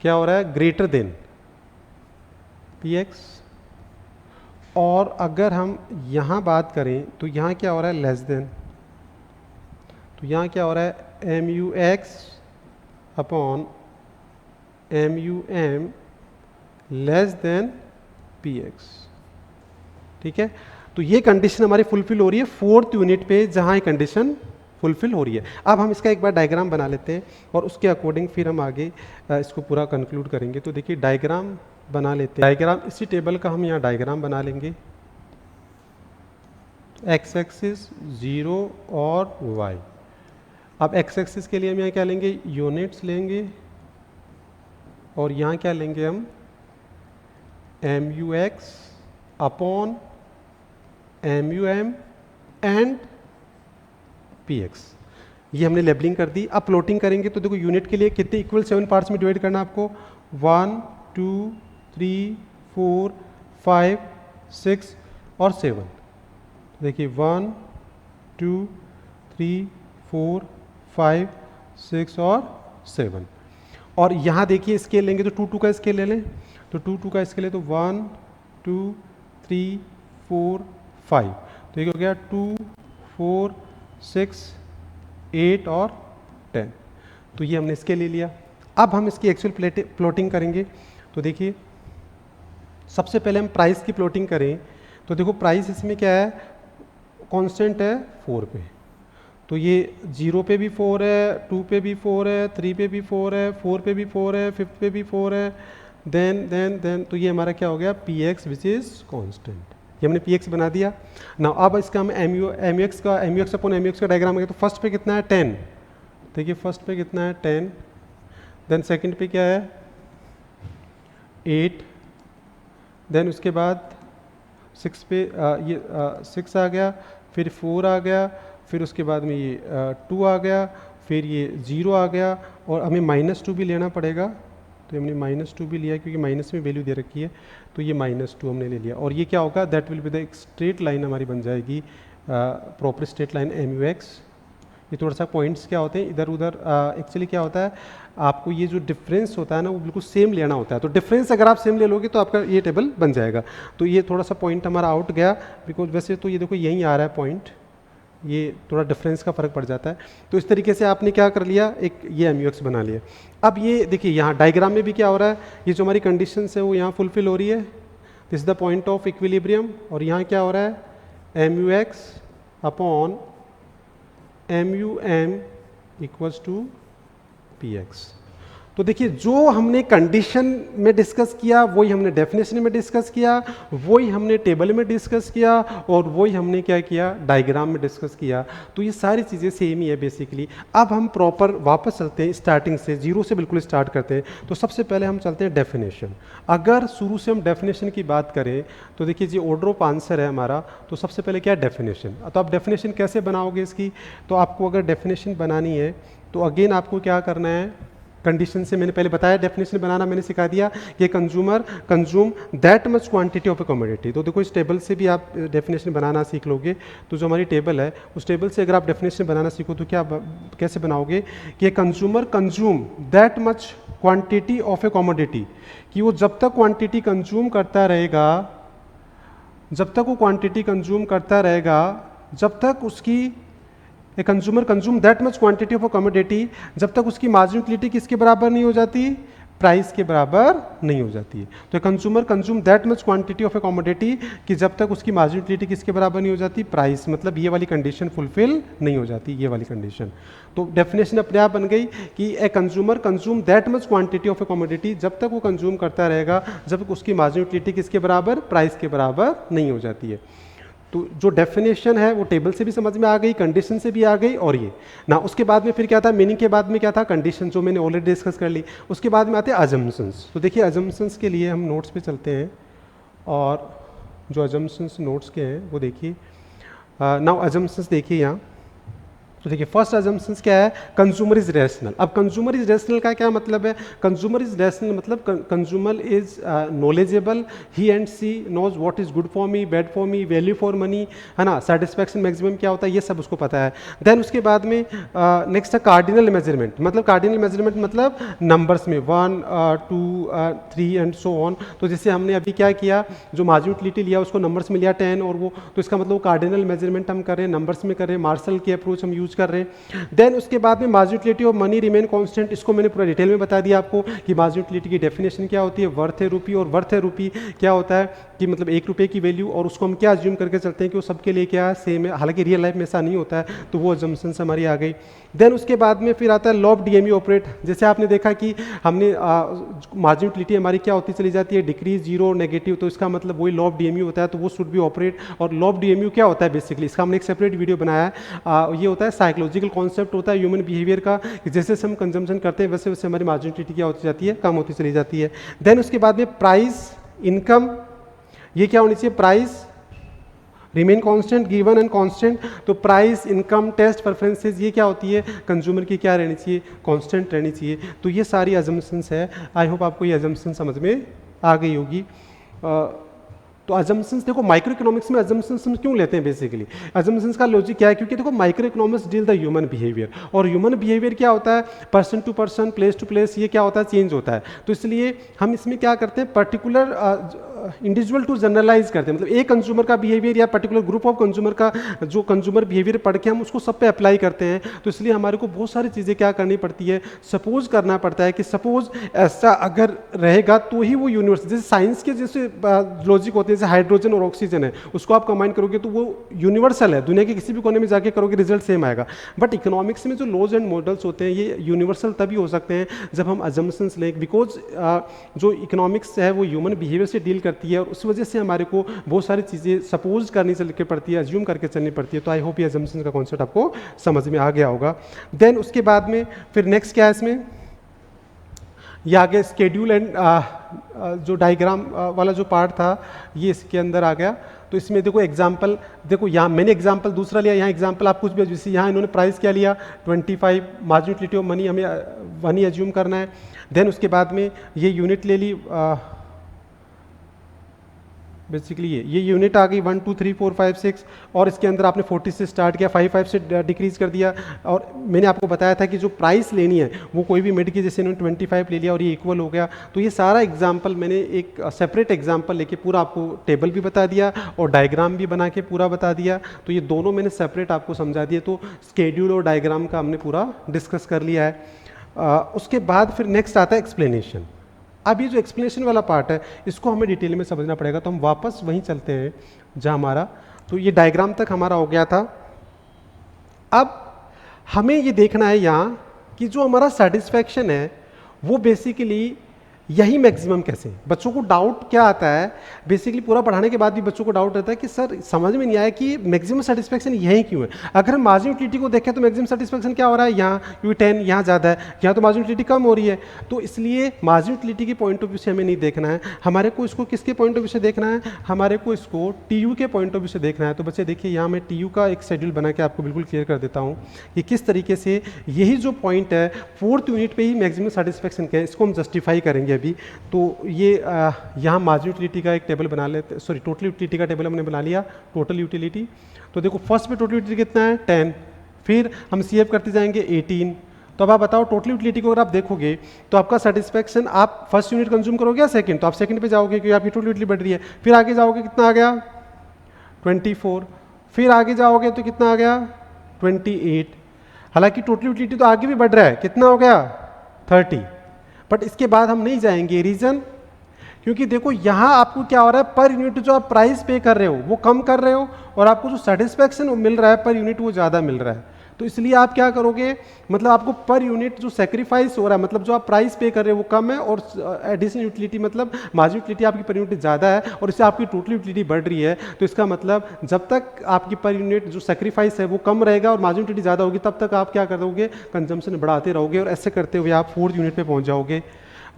क्या हो रहा है, ग्रेटर देन पी एक्स। और अगर हम यहाँ बात करें तो यहाँ क्या हो रहा है, लेस देन। तो यहाँ क्या हो रहा है, M U X upon M U M less than P X. ठीक है, तो ये कंडीशन हमारी फुलफिल हो रही है फोर्थ यूनिट पे, जहाँ ये कंडीशन फुलफिल हो रही है। अब हम इसका एक बार डायग्राम बना लेते हैं और उसके अकॉर्डिंग फिर हम आगे इसको पूरा कंक्लूड करेंगे। तो देखिए डायग्राम बना लेते हैं। डायग्राम इसी टेबल का हम यहाँ डायग्राम बना लेंगे। एक्स एक्सिस 0 और वाई। अब एक्स एक्सिस के लिए हम यहाँ क्या लेंगे, यूनिट्स लेंगे और यहाँ क्या लेंगे हम, M U X upon M U M and P X. ये हमने लेबलिंग कर दी। अब प्लॉटिंग करेंगे तो देखो यूनिट के लिए कितने इक्वल 7 पार्ट्स में डिवाइड करना है आपको, 1 2 3 4 5 6 और 7। देखिए 1 2 3 4 5 6 और 7। और यहाँ देखिए स्केल लेंगे तो 2 2 का स्केल ले लें, तो 2 2 का स्केल है तो 1 2 3 4 5। तो ये हो गया 2 4 6 8 और 10। तो ये हमने इसके ले लिया। अब हम इसकी एक्चुअल प्लॉटिंग करेंगे। तो देखिए सबसे पहले हम प्राइस की प्लॉटिंग करें तो देखो प्राइस इसमें क्या है, कांस्टेंट है 4 पे। तो ये 0 पे भी 4 है, 2 पे भी 4 है, 3 पे भी 4 है, 4 पे भी 4 है, 5 पे भी 4 है, देन तो ये हमारा क्या हो गया, P x which is constant. ये हमने पी एक्स बना दिया ना। अब इसका हम M U X upon M U X का डायग्राम है। तो फर्स्ट पे कितना है 10, देखिए फर्स्ट पे कितना है 10, देन सेकंड पे क्या है 8, देन उसके बाद 6 पे ये 6 आ गया, फिर 4 आ गया, फिर उसके बाद में ये 2 आ गया, फिर ये 0 आ गया और हमें -2 भी लेना पड़ेगा। तो हमने -2 भी लिया क्योंकि माइनस में वैल्यू दे रखी है, तो ये -2 हमने ले लिया। और ये क्या होगा, दैट विल बी द एक स्ट्रेट लाइन हमारी बन जाएगी, proper straight line M U X. ये थोड़ा सा पॉइंट्स क्या होते हैं इधर उधर, एक्चुअली क्या होता है आपको ये जो डिफरेंस होता है ना वो बिल्कुल सेम लेना होता है। तो डिफरेंस अगर आप सेम ले लोगे तो आपका ये टेबल बन जाएगा। तो ये थोड़ा सा पॉइंट हमारा आउट गया, बिकॉज वैसे तो ये देखो यहीं आ रहा है पॉइंट, ये थोड़ा डिफरेंस का फ़र्क पड़ जाता है। तो इस तरीके से आपने क्या कर लिया, एक ये एम यू एक्स बना लिया। अब ये देखिए यहाँ डायग्राम में भी क्या हो रहा है, ये जो हमारी कंडीशन है वो यहाँ फुलफिल हो रही है, this is the point of equilibrium. और यहाँ क्या हो रहा है, M U X upon M U M equals to P X. तो देखिए जो हमने कंडीशन में डिस्कस किया वही हमने डेफिनेशन में डिस्कस किया, वही हमने टेबल में डिस्कस किया और वही हमने क्या किया, डायग्राम में डिस्कस किया। तो ये सारी चीज़ें सेम ही है बेसिकली। अब हम प्रॉपर वापस चलते हैं, स्टार्टिंग से जीरो से बिल्कुल स्टार्ट करते हैं। तो सबसे पहले हम चलते हैं डेफिनेशन। अगर शुरू से हम डेफिनेशन की बात करें तो देखिए जी ऑर्डर ऑफ आंसर है हमारा। तो सबसे पहले क्या है, डेफिनेशन। तो आप डेफिनेशन कैसे बनाओगे इसकी, तो आपको अगर डेफिनेशन बनानी है तो अगेन आपको क्या करना है, कंडीशन से मैंने पहले बताया, डेफिनेशन बनाना मैंने सिखा दिया कि consumer consume that much quantity of a commodity. तो देखो इस टेबल से भी आप डेफिनेशन बनाना सीख लोगे। तो जो हमारी टेबल है उस टेबल से अगर आप डेफिनेशन बनाना सीखो तो क्या कैसे बनाओगे कि consumer consume that much quantity of a commodity, कि वो जब तक क्वांटिटी कंज्यूम करता रहेगा, जब तक वो क्वांटिटी कंज्यूम करता रहेगा, जब तक उसकी a consumer consume that much quantity of a commodity, जब तक उसकी मार्जिन यूटिलिटी किसके बराबर नहीं हो जाती, प्राइस के बराबर नहीं हो जाती है। तो consumer consume that much quantity of a commodity, कि जब तक उसकी मार्जिन यूटिलिटी किसके बराबर नहीं हो जाती, प्राइस, मतलब ये वाली कंडीशन फुलफिल नहीं हो जाती, ये वाली कंडीशन। तो डेफिनेशन अपने आप बन गई कि a consumer consume that much quantity of a commodity, जब तक वो कंज्यूम करता रहेगा जब तक उसकी मार्जिन यूटिलिटी किसके बराबर, प्राइस के बराबर नहीं हो जाती है। तो जो डेफिनेशन है वो टेबल से भी समझ में आ गई, कंडीशन से भी आ गई, और ये ना उसके बाद में फिर क्या था, मीनिंग के बाद में क्या था, कंडीशन जो मैंने ऑलरेडी डिस्कस कर ली। उसके बाद में आते हैं अजम्पशंस। तो देखिए अजम्पशंस के लिए हम नोट्स पे चलते हैं, और जो अजम्पशंस नोट्स के हैं वो देखिए। नाउ अजम्पशंस देखिए यहाँ, तो देखिए फर्स्ट अजम्पशंस क्या है, कंज्यूमर इज रैशनल। अब कंज्यूमर इज रैशनल का क्या मतलब है, कंज्यूमर इज रैशनल मतलब consumer is knowledgeable, he and she knows what is good for me, bad for me, value for money, है ना, सेटिस्फैक्शन मैक्सिमम क्या होता है, ये सब उसको पता है। देन उसके बाद में नेक्स्ट है कार्डिनल मेजरमेंट, मतलब कार्डिनल मेजरमेंट मतलब नंबर्स में 1 2 3 एंड सो ऑन। तो जैसे हमने अभी क्या किया, जो मार्जिनल यूटिलिटी लिया उसको नंबर्स में लिया 10 और वो, तो इसका मतलब कार्डिनल मेजरमेंट हम कर रहे हैं, नंबर्स में कर रहे हैं, मार्शल की अप्रोच हम यूज कर रहे हैं। देन उसके बाद में marginal utility of money remain constant, इसको मैंने पूरा डिटेल में बता दिया आपको कि मार्जिनल यूटिलिटी की डेफिनेशन क्या होती है, वर्थ है रूपी, और वर्थ है रूपी क्या होता है कि मतलब 1 रुपये की वैल्यू, और उसको हम क्या अज्यूम करके चलते हैं कि वो सबके लिए क्या सेम है, हालांकि रियल लाइफ में ऐसा नहीं होता है, तो वो अजम्पशन हमारी आ गई। देन उसके बाद में फिर आता है लॉ ऑफ डीएमयू ऑपरेट। जैसे आपने देखा कि हमने मार्जिनल यूटिलिटी हमारी क्या होती चली जाती है, डिक्रीज, जीरो, नेगेटिव, तो इसका मतलब वही लॉ ऑफ डीएमयू होता है, तो वो शुड बी ऑपरेट। और लॉ ऑफ डीएमयू क्या होता है बेसिकली, इसका हमने एक सेपरेट वीडियो बनाया है। ये होता है साइकोलॉजिकल कॉन्सेप्ट होता है ह्यूमन बिहेवियर का, कि जैसे जैसे हम कंजम्पशन करते हैं वैसे वैसे हमारी मार्जिनल यूटिलिटी क्या होती जाती है, कम होती चली जाती है। देन उसके बाद में प्राइस, इनकम, ये क्या होनी चाहिए, price remain constant, given and constant. तो प्राइस, इनकम, टेस्ट, प्रेफरेंसेस, ये क्या होती है, कंज्यूमर की क्या रहनी चाहिए, कांस्टेंट रहनी चाहिए। तो ये सारी अजम्पशंस है। आई होप आपको ये अजम्पशन समझ में आ गई होगी। तो अजम्पशंस देखो, माइक्रो इकोनॉमिक्स में अजम्पशंस हम क्यों लेते हैं बेसिकली, अजम्पशंस का लॉजिक क्या है, क्योंकि देखो microeconomics deal the human behaviour, और ह्यूमन बिहेवियर क्या होता है, person to person, place to place, ये क्या होता है, चेंज होता है। तो इसलिए हम इसमें क्या करते हैं, पर्टिकुलर इंडिविजुअल टू जनरलाइज करते हैं, मतलब एक कंज्यूमर का बिहेवियर या पर्टिकुलर ग्रुप ऑफ कंज्यूमर का जो कंज्यूमर बिहेवियर पढ़ के हम उसको सब पे अप्लाई करते हैं। तो इसलिए हमारे को बहुत सारी चीज़ें क्या करनी पड़ती है, सपोज करना पड़ता है कि सपोज ऐसा अगर रहेगा तो ही वो यूनिवर्स, जैसे साइंस के जैसे लॉजिक होते हैं, जैसे हाइड्रोजन और ऑक्सीजन है, उसको आप कंबाइन करोगे तो वो यूनिवर्सल है, दुनिया के किसी भी कोने में जाके करोगे रिजल्ट सेम आएगा। बट इकोनॉमिक्स में जो लॉज एंड मॉडल्स होते हैं ये यूनिवर्सल तभी हो सकते हैं जब हम अजम्पशंस लें, बिकॉज जो इकोनॉमिक्स है वो ह्यूमन बिहेवियर से डील करती है, और उस वजह से हमारे को बहुत सारी चीज़ें सपोज करनी चलनी पड़ती है, अज्यूम करके चलनी पड़ती है। तो आई होप ये अजम्पशन का कॉन्सेप्ट आपको समझ में आ गया होगा। देन उसके बाद में फिर नेक्स्ट क्या है इसमें, ये आगे स्केड्यूल एंड जो डायग्राम वाला जो पार्ट था ये इसके अंदर आ गया। तो इसमें देखो एग्जाम्पल, देखो यहाँ मैंने एग्जाम्पल दूसरा लिया, यहाँ एग्जाम्पल आप कुछ भी, जैसे यहाँ इन्होंने प्राइस क्या लिया 25, मार्जिनल यूटिलिटी ऑफ मनी हमें 1 ही एज्यूम करना है। देन उसके बाद में ये यूनिट ले ली, बेसिकली ये यूनिट आ गई 1 2 3 4 5 6, और इसके अंदर आपने 40 से स्टार्ट किया, 5 5 से डिक्रीज कर दिया। और मैंने आपको बताया था कि जो प्राइस लेनी है वो कोई भी मिड की, जैसे इन्होंने 25 ले लिया और ये इक्वल हो गया। तो ये सारा एग्जाम्पल मैंने एक सेपरेट एग्जाम्पल लेके पूरा आपको टेबल भी बता दिया और डायग्राम भी बना के पूरा बता दिया। तो ये दोनों मैंने सेपरेट आपको समझा दिया। तो स्केड्यूल और डायग्राम का हमने पूरा डिस्कस कर लिया है। उसके बाद फिर नेक्स्ट आता है एक्सप्लेनेशन। अब ये जो एक्सप्लेनेशन वाला पार्ट है इसको हमें डिटेल में समझना पड़ेगा, तो हम वापस वहीं चलते हैं जहाँ हमारा, तो ये डायग्राम तक हमारा हो गया था। अब हमें ये देखना है यहाँ कि जो हमारा सेटिस्फैक्शन है वो बेसिकली यही मैक्सिमम कैसे, बच्चों को डाउट क्या आता है, बेसिकली पूरा पढ़ाने के बाद भी बच्चों को डाउट रहता है कि सर समझ में नहीं आया कि मैक्सिमम सेटिस्फैक्शन यही क्यों है। अगर हम मार्जिनल यूटिलिटी को देखें तो मैक्सिमम सेटिस्फैक्शन क्या हो रहा है, यहाँ क्योंकि 10 यहाँ ज़्यादा है, यहाँ तो मार्जिनल यूटिलिटी कम हो रही है। तो इसलिए मार्जिनल यूटिलिटी के पॉइंट ऑफ व्यू से हमें नहीं देखना है, हमारे को इसको किसके पॉइंट ऑफ व्यू से देखना है, हमारे को इसको TU के पॉइंट ऑफ व्यू से देखना है। तो बच्चे देखिए यहाँ मैं TU का एक शेड्यूल बना के आपको बिल्कुल क्लियर कर देता हूँ कि किस तरीके से यही जो पॉइंट है 4th यूनिट पे ही मैक्सिमम सेटिस्फैक्शन क्या है, इसको हम जस्टिफाई करेंगे अभी। तो ये यहाँ मार्जिनल यूटिलिटी का एक टेबल बना लेते, सॉरी टोटल यूटिलिटी का टेबल हमने बना लिया, टोटल यूटिलिटी। तो देखो फर्स्ट पे टोटल यूटिलिटी कितना है 10, फिर हम CF करते जाएंगे 18। तो अब आप बताओ टोटल यूटिलिटी को अगर आप देखोगे तो आपका सेटिस्फैक्शन, आप फर्स्ट यूनिट कंज्यूम करोगे या सेकंड, तो आप सेकंड पे जाओगे क्योंकि आपकी टोटल यूटिलिटी बढ़ रही है। फिर आगे जाओगे कितना आ गया 24, फिर आगे जाओगे तो कितना आ गया 28। हालांकि टोटल यूटिलिटी तो आगे भी बढ़ रहा है, कितना हो गया 30, बट इसके बाद हम नहीं जाएंगे। रीजन, क्योंकि देखो यहाँ आपको क्या हो रहा है, पर यूनिट जो आप प्राइस पे कर रहे हो वो कम कर रहे हो और आपको जो सेटिस्फैक्शन मिल रहा है पर यूनिट वो ज़्यादा मिल रहा है। तो इसलिए आप क्या करोगे, मतलब आपको पर यूनिट जो सेक्रीफाइस हो रहा है, मतलब जो आप प्राइस पे कर रहे हो वो कम है, और एडिशनल यूटिलिटी मतलब मार्जिनल यूटिलिटी आपकी पर यूनिट ज़्यादा है और इससे आपकी टोटल यूटिलिटी बढ़ रही है। तो इसका मतलब जब तक आपकी पर यूनिट जो सेक्रीफाइस है वो कम रहेगा और मार्जिनल यूटिलिटी ज़्यादा होगी, तब तक आप क्या करोगे, कंजम्पशन बढ़ाते रहोगे और ऐसे करते हुए आप 4th यूनिट पे पहुँच जाओगे।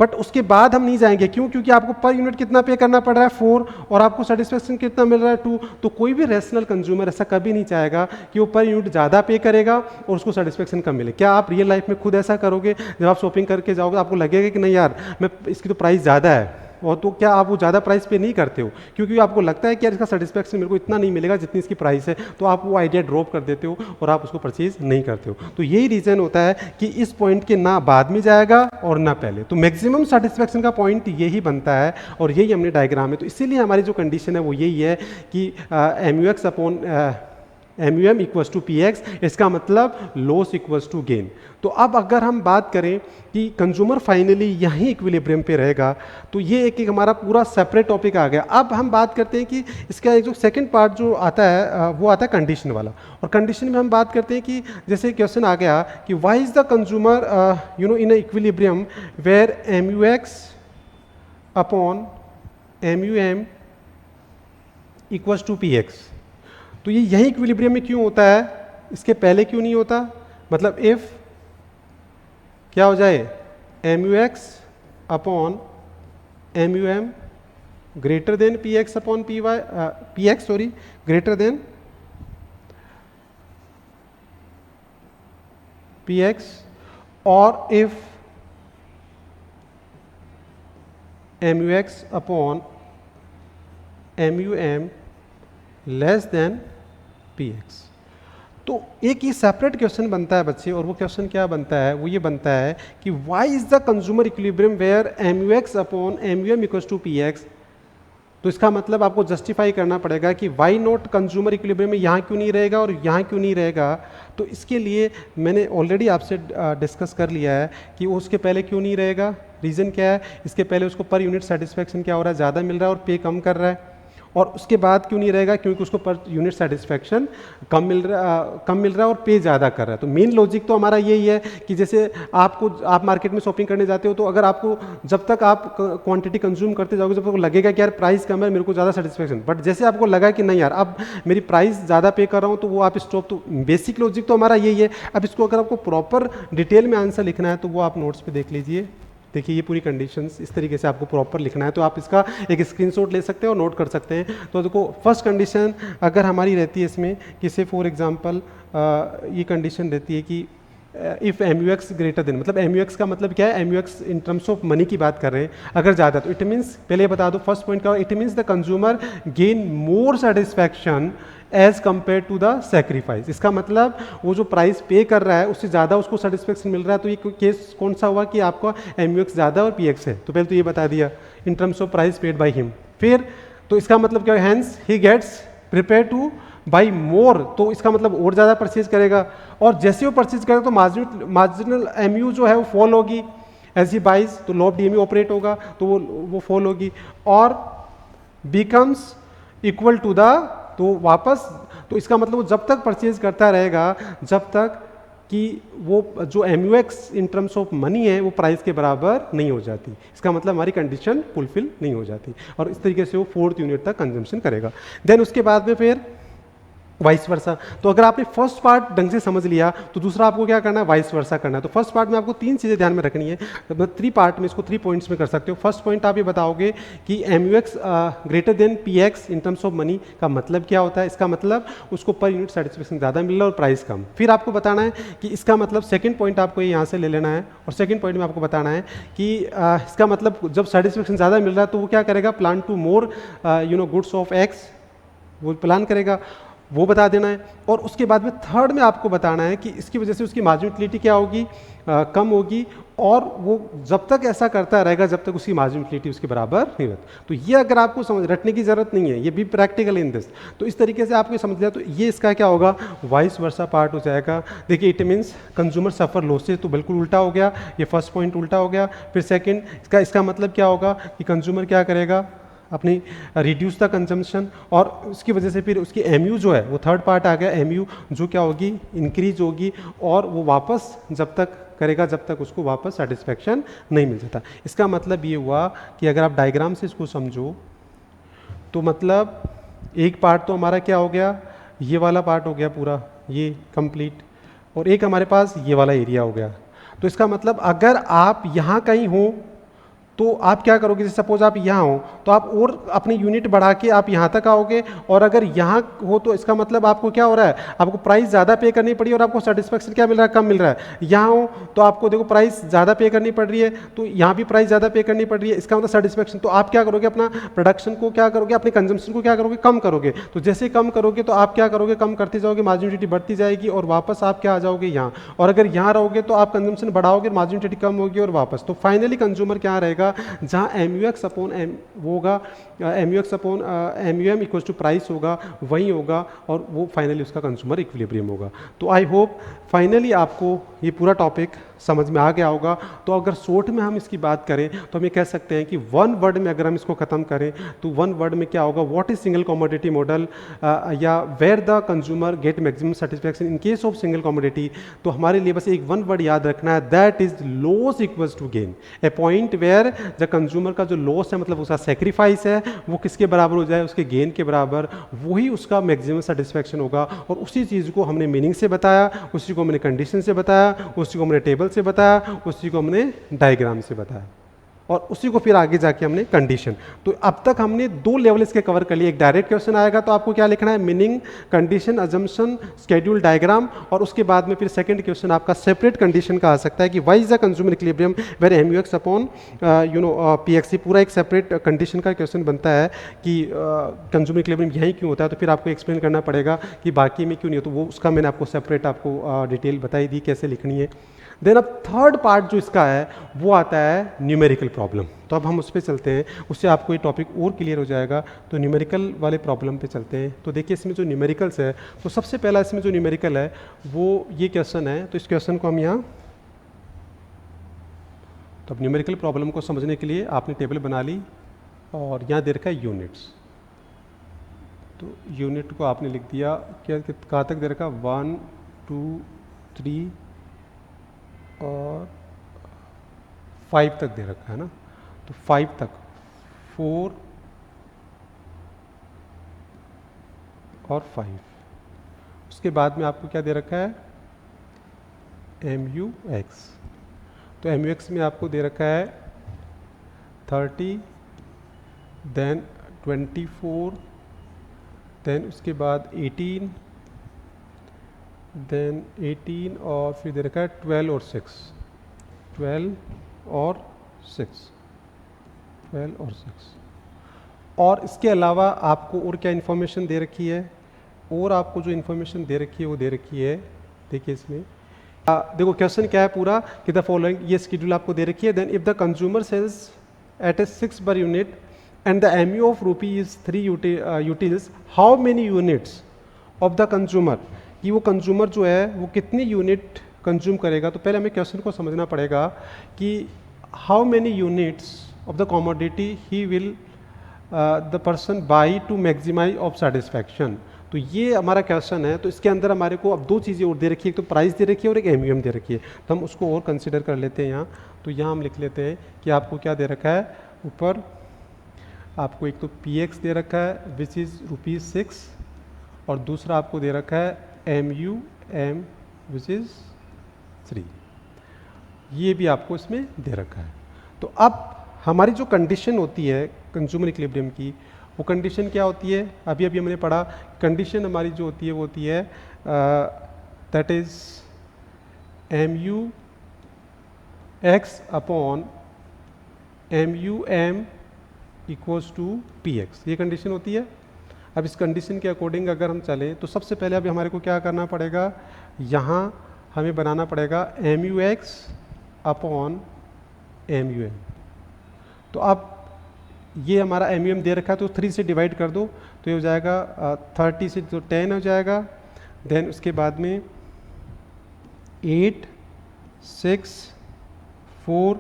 बट उसके बाद हम नहीं जाएंगे, क्यों? क्योंकि आपको पर यूनिट कितना पे करना पड़ रहा है 4 और आपको सेटिस्फेक्शन कितना मिल रहा है 2। तो कोई भी रैशनल कंज्यूमर ऐसा कभी नहीं चाहेगा कि वो पर यूनिट ज़्यादा पे करेगा और उसको सेटिस्फेक्शन कम मिले। क्या आप रियल लाइफ में खुद ऐसा करोगे? जब आप शॉपिंग करके जाओगे आपको लगेगा कि नहीं यार, मैं इसकी तो प्राइस ज़्यादा है, और तो क्या आप वो ज़्यादा प्राइस पे नहीं करते हो? क्योंकि आपको लगता है कि यार इसका सेटिस्फेक्शन मेरे को इतना नहीं मिलेगा जितनी इसकी प्राइस है, तो आप वो आइडिया ड्रॉप कर देते हो और आप उसको परचेज नहीं करते हो। तो यही रीज़न होता है कि इस पॉइंट के ना बाद में जाएगा और ना पहले। तो मैक्सिमम सेटिस्फेक्शन का पॉइंट यही बनता है और यही हमने डायग्राम है। तो इसीलिए हमारी जो कंडीशन है वो यही है कि MUX upon MUM equals to PX, इसका मतलब लॉस इक्वल्स टू गेन। तो अब अगर हम बात करें कि कंज्यूमर फाइनली यहीं इक्विलिब्रियम पे रहेगा, तो ये एक हमारा पूरा सेपरेट टॉपिक आ गया। अब हम बात करते हैं कि इसका एक जो सेकंड पार्ट जो आता है वो आता है कंडीशन वाला। और कंडीशन में हम बात करते हैं कि जैसे क्वेश्चन आ गया कि why is the consumer in a equilibrium where MUX upon MUM equals to PX। तो ये यही इक्विलिब्रियम में क्यों होता है, इसके पहले क्यों नहीं होता? मतलब इफ क्या हो जाए MUX upon MUM greater than PX upon PX greater than PX, और if MUX upon MUM less than PX। तो एक ये सेपरेट क्वेश्चन बनता है बच्चे, और वो क्वेश्चन क्या बनता है? वो ये बनता है कि why is the consumer equilibrium where MUX upon MUM equals to PX। तो इसका मतलब आपको जस्टिफाई करना पड़ेगा कि वाई नॉट कंज्यूमर इक्विलिब्रियम में यहाँ क्यों नहीं रहेगा और यहाँ क्यों नहीं रहेगा। तो इसके लिए मैंने ऑलरेडी आपसे डिस्कस कर लिया है कि वो उसके पहले क्यों नहीं रहेगा। रीज़न क्या है? इसके पहले उसको पर यूनिट सेटिस्फेक्शन क्या हो रहा है, ज़्यादा मिल रहा है और पे कम कर रहा है। और उसके बाद क्यों नहीं रहेगा? क्योंकि उसको पर यूनिट सेटिस्फेक्शन कम मिल रहा है और पे ज़्यादा कर रहा है। तो मेन लॉजिक तो हमारा यही है कि जैसे आप मार्केट में शॉपिंग करने जाते हो, तो अगर आपको जब तक आप क्वांटिटी कंज्यूम करते जाओगे, जब तक लगेगा कि यार प्राइस कम है, मेरे को ज़्यादा सेटिस्फेक्शन, बट जैसे आपको लगा कि नहीं यार अब मेरी प्राइस ज़्यादा पे कर रहा हूँ, तो वो आप स्टॉप। तो बेसिक लॉजिक तो हमारा यही है। अब इसको अगर आपको प्रॉपर डिटेल में आंसर लिखना है तो वो आप नोट्स पर देख लीजिए। देखिए ये पूरी कंडीशंस इस तरीके से आपको प्रॉपर लिखना है, तो आप इसका एक स्क्रीनशॉट ले सकते हैं और नोट कर सकते हैं। तो देखो फर्स्ट कंडीशन अगर हमारी रहती है इसमें कि से फॉर एग्जांपल ये कंडीशन रहती है कि इफ़ MUX ग्रेटर देन, मतलब MUX का मतलब क्या है? MUX in terms of money की बात कर रहे हैं। अगर ज़्यादा तो इट मीन्स, पहले बता दो फर्स्ट पॉइंट का, it means the consumer gain more satisfaction as compare to the sacrifice. इसका मतलब वो जो प्राइस पे कर रहा है उससे ज़्यादा उसको सेटिस्फेक्शन मिल रहा है। तो ये केस कौन सा हुआ कि आपका MUX ज़्यादा और PX है? तो पहले तो ये बता दिया in terms of price paid by him. फिर तो इसका मतलब क्या है? Hence he gets prepare to buy more, तो इसका मतलब और ज़्यादा परचेज करेगा, और जैसे वो परचेज करेगा तो मार्जिनल MU जो है वो फॉल होगी एज ही बाइज, तो लॉ ऑफ DMU ऑपरेट होगा, तो वो फॉल होगी और बिकम्स इक्वल टू द, तो वापस, तो इसका मतलब वो जब तक परचेज करता रहेगा जब तक कि वो जो MUX in terms of money है वो प्राइस के बराबर नहीं हो जाती। इसका मतलब हमारी कंडीशन फुलफिल नहीं हो जाती, और इस तरीके से वो 4th यूनिट तक कंजम्पशन करेगा। देन उसके बाद में फिर वाइस वर्सा। तो अगर आपने फर्स्ट पार्ट ढंग से समझ लिया तो दूसरा आपको क्या करना है? वाइस वर्सा करना है। तो फर्स्ट पार्ट में आपको 3 चीज़ें ध्यान में रखनी है। तो 3 पार्ट में इसको 3 पॉइंट्स में कर सकते हो। फर्स्ट पॉइंट आप ये बताओगे कि MUX greater than PX in terms of money का मतलब क्या होता है? इसका मतलब उसको पर यूनिट सेटिस्फेक्शन ज़्यादा मिल रहा है और प्राइस कम। फिर आपको बताना है कि इसका मतलब सेकेंड पॉइंट आपको यहाँ से ले लेना है, और सेकेंड पॉइंट में आपको बताना है कि इसका मतलब जब सेटिस्फेक्शन ज़्यादा मिल रहा है तो वो क्या करेगा? Plan to more goods of X, वो प्लान करेगा, वो बता देना है। और उसके बाद में थर्ड में आपको बताना है कि इसकी वजह से उसकी मार्जिन यूटिलिटी क्या होगी? कम होगी, और वो जब तक ऐसा करता रहेगा जब तक उसकी मार्जिन यूटिलिटी उसके बराबर नहीं होती। तो ये अगर आपको समझ रटने की ज़रूरत नहीं है, ये भी प्रैक्टिकल इन दिस। तो इस तरीके से आपको समझ लिया, तो ये इसका क्या होगा? वाइस वर्सा पार्ट हो जाएगा। देखिए it means consumer suffer losses, तो बिल्कुल उल्टा हो गया, ये फर्स्ट पॉइंट उल्टा हो गया। फिर सेकेंड इसका मतलब क्या होगा कि कंज्यूमर क्या करेगा? अपनी रिड्यूस द कंजम्पशन, और उसकी वजह से फिर उसकी MU जो है वो थर्ड पार्ट आ गया, MU जो क्या होगी? इंक्रीज होगी, और वो वापस जब तक करेगा जब तक उसको वापस सेटिस्फेक्शन नहीं मिल जाता। इसका मतलब ये हुआ कि अगर आप डायग्राम से इसको समझो तो मतलब एक पार्ट तो हमारा क्या हो गया? ये वाला पार्ट हो गया पूरा ये कंप्लीट, और एक हमारे पास ये वाला एरिया हो गया। तो इसका मतलब अगर आप यहाँ कहीं हो तो आप क्या करोगे, जैसे सपोज आप यहाँ हो तो आप और अपनी यूनिट बढ़ा के आप यहाँ तक आओगे, और अगर यहाँ हो तो इसका मतलब आपको क्या हो रहा है, आपको प्राइस ज़्यादा पे करनी पड़ी और आपको सेटिस्फेक्शन क्या मिल रहा है, कम मिल रहा है। यहाँ हो तो आपको देखो प्राइस ज़्यादा पे करनी पड़ रही है, तो यहाँ भी प्राइस ज़्यादा पे करनी पड़ रही है, इसका मतलब सेटिस्फेक्शन। तो आप क्या करोगे, अपना प्रोडक्शन को क्या करोगे, अपने कंजम्पशन को क्या करोगे, कम करोगे। तो जैसे कम करोगे तो आप क्या करोगे, कम करते जाओगे, मार्जिनिटी बढ़ती जाएगी और वापस आप क्या आ जाओगे यहाँ। और अगर यहाँ रहोगे तो आप कंजम्पशन बढ़ाओगे, मार्जिनिटी कम होगी और वापस। तो फाइनली कंज्यूमर क्या रहेगा, जहाँ MUX अपॉन एम वो होगा, MUX upon MUM equals to price होगा, वही होगा, और वो फाइनली उसका कंज्यूमर इक्विलिब्रियम होगा। तो आई होप फाइनली आपको ये पूरा टॉपिक समझ में आ गया होगा। तो अगर शॉर्ट में हम इसकी बात करें तो हम ये कह सकते हैं कि वन वर्ड में अगर हम इसको ख़त्म करें तो वन वर्ड में क्या होगा, what is single commodity model, या where the consumer get maximum satisfaction in case of single commodity. तो हमारे लिए बस एक वन वर्ड याद रखना है, that is loss equals to gain, a point where the consumer का जो लॉस है मतलब उसका सेक्रीफाइस है वो किसके बराबर हो जाए, उसके गेन के बराबर, वही उसका मैक्सिमम सेटिस्फैक्शन होगा। और उसी चीज़ को हमने मीनिंग से बताया, उसी को हमने कंडीशन से बताया, उसी को हमने टेबल से बताया, उसी को हमने डायग्राम से बताया, और उसी को फिर आगे जाके हमने कंडीशन। तो अब तक हमने दो लेवल इसके कवर कर लिए। एक डायरेक्ट क्वेश्चन आएगा तो आपको क्या लिखना है, meaning, condition, assumption, schedule, diagram, और उसके बाद में फिर सेकंड क्वेश्चन आपका सेपरेट कंडीशन का आ सकता है कि why is the consumer equilibrium where MUX upon PXC। पूरा एक सेपरेट कंडीशन का क्वेश्चन बनता है कि कंज्यूमर इक्विलिब्रियम यहीं क्यों होता है, तो फिर आपको एक्सप्लेन करना पड़ेगा कि बाकी में क्यों नहीं हो। तो वो उसका मैंने आपको सेपरेट आपको डिटेल बताई दी कैसे लिखनी है। देन अब थर्ड पार्ट जो इसका है वो आता है न्यूमेरिकल प्रॉब्लम। तो अब हम उस पर चलते हैं, उससे आपको ये टॉपिक और क्लियर हो जाएगा। तो न्यूमेरिकल वाले प्रॉब्लम पे चलते हैं। तो देखिए इसमें जो न्यूमेरिकल्स है, तो सबसे पहला इसमें जो न्यूमेरिकल है वो ये क्वेश्चन है। तो इस क्वेश्चन को हम यहाँ, तो अब न्यूमेरिकल प्रॉब्लम को समझने के लिए आपने टेबल बना ली और यहाँ दे रखा है यूनिट्स। तो यूनिट को आपने लिख दिया, क्या कहाँ तक दे रखा, 1 2 3 और 5 तक दे रखा है ना। तो 5 तक, 4 और 5। उसके बाद में आपको क्या दे रखा है, MUX। तो MUX में आपको दे रखा है 30, देन 24, देन उसके बाद 18, देन 18 और फिर दे रखा है 12 और 6, 12 और 6, 12 और 6। और इसके अलावा आपको और क्या इन्फॉर्मेशन दे रखी है, और आपको जो इन्फॉर्मेशन दे रखी है वो दे रखी है, देखिए इसमें देखो क्वेश्चन क्या है पूरा कि द फॉलोइंग, ये स्केड्यूल आपको दे रखी है। Then if the consumer sells at a 6 per unit and the MU of rupee is 3 utils, how many units of the consumer, कि वो कंज्यूमर जो है वो कितनी यूनिट कंज्यूम करेगा। तो पहले हमें क्वेश्चन को समझना पड़ेगा कि how many units of the commodity he will the person buy to maximise of satisfaction. तो ये हमारा क्वेश्चन है। तो इसके अंदर हमारे को अब दो चीज़ें और दे रखी है, एक तो प्राइस दे रखी है और एक MUM दे रखी है। तो हम उसको और कंसिडर कर लेते हैं यहाँ। तो यहाँ हम लिख लेते हैं कि आपको क्या दे रखा है, ऊपर आपको एक तो PX दे रखा है विच इज़ ₹6, और दूसरा आपको दे रखा है MUM विच इज़ 3। ये भी आपको इसमें दे रखा है। तो अब हमारी जो कंडीशन होती है कंज्यूमर इक्विलिब्रियम की, वो कंडीशन क्या होती है, अभी अभी हमने पढ़ा। कंडीशन हमारी जो होती है वो होती है that is MUX upon MUM equals to PX, ये कंडीशन होती है। अब इस कंडीशन के अकॉर्डिंग अगर हम चलें तो सबसे पहले अभी हमारे को क्या करना पड़ेगा, यहाँ हमें बनाना पड़ेगा MUX अपॉन MUM। तो अब ये हमारा MUM दे रखा है तो 3 से डिवाइड कर दो, तो ये हो जाएगा 30 से तो 10 हो जाएगा। देन उसके बाद में 8, 6, 4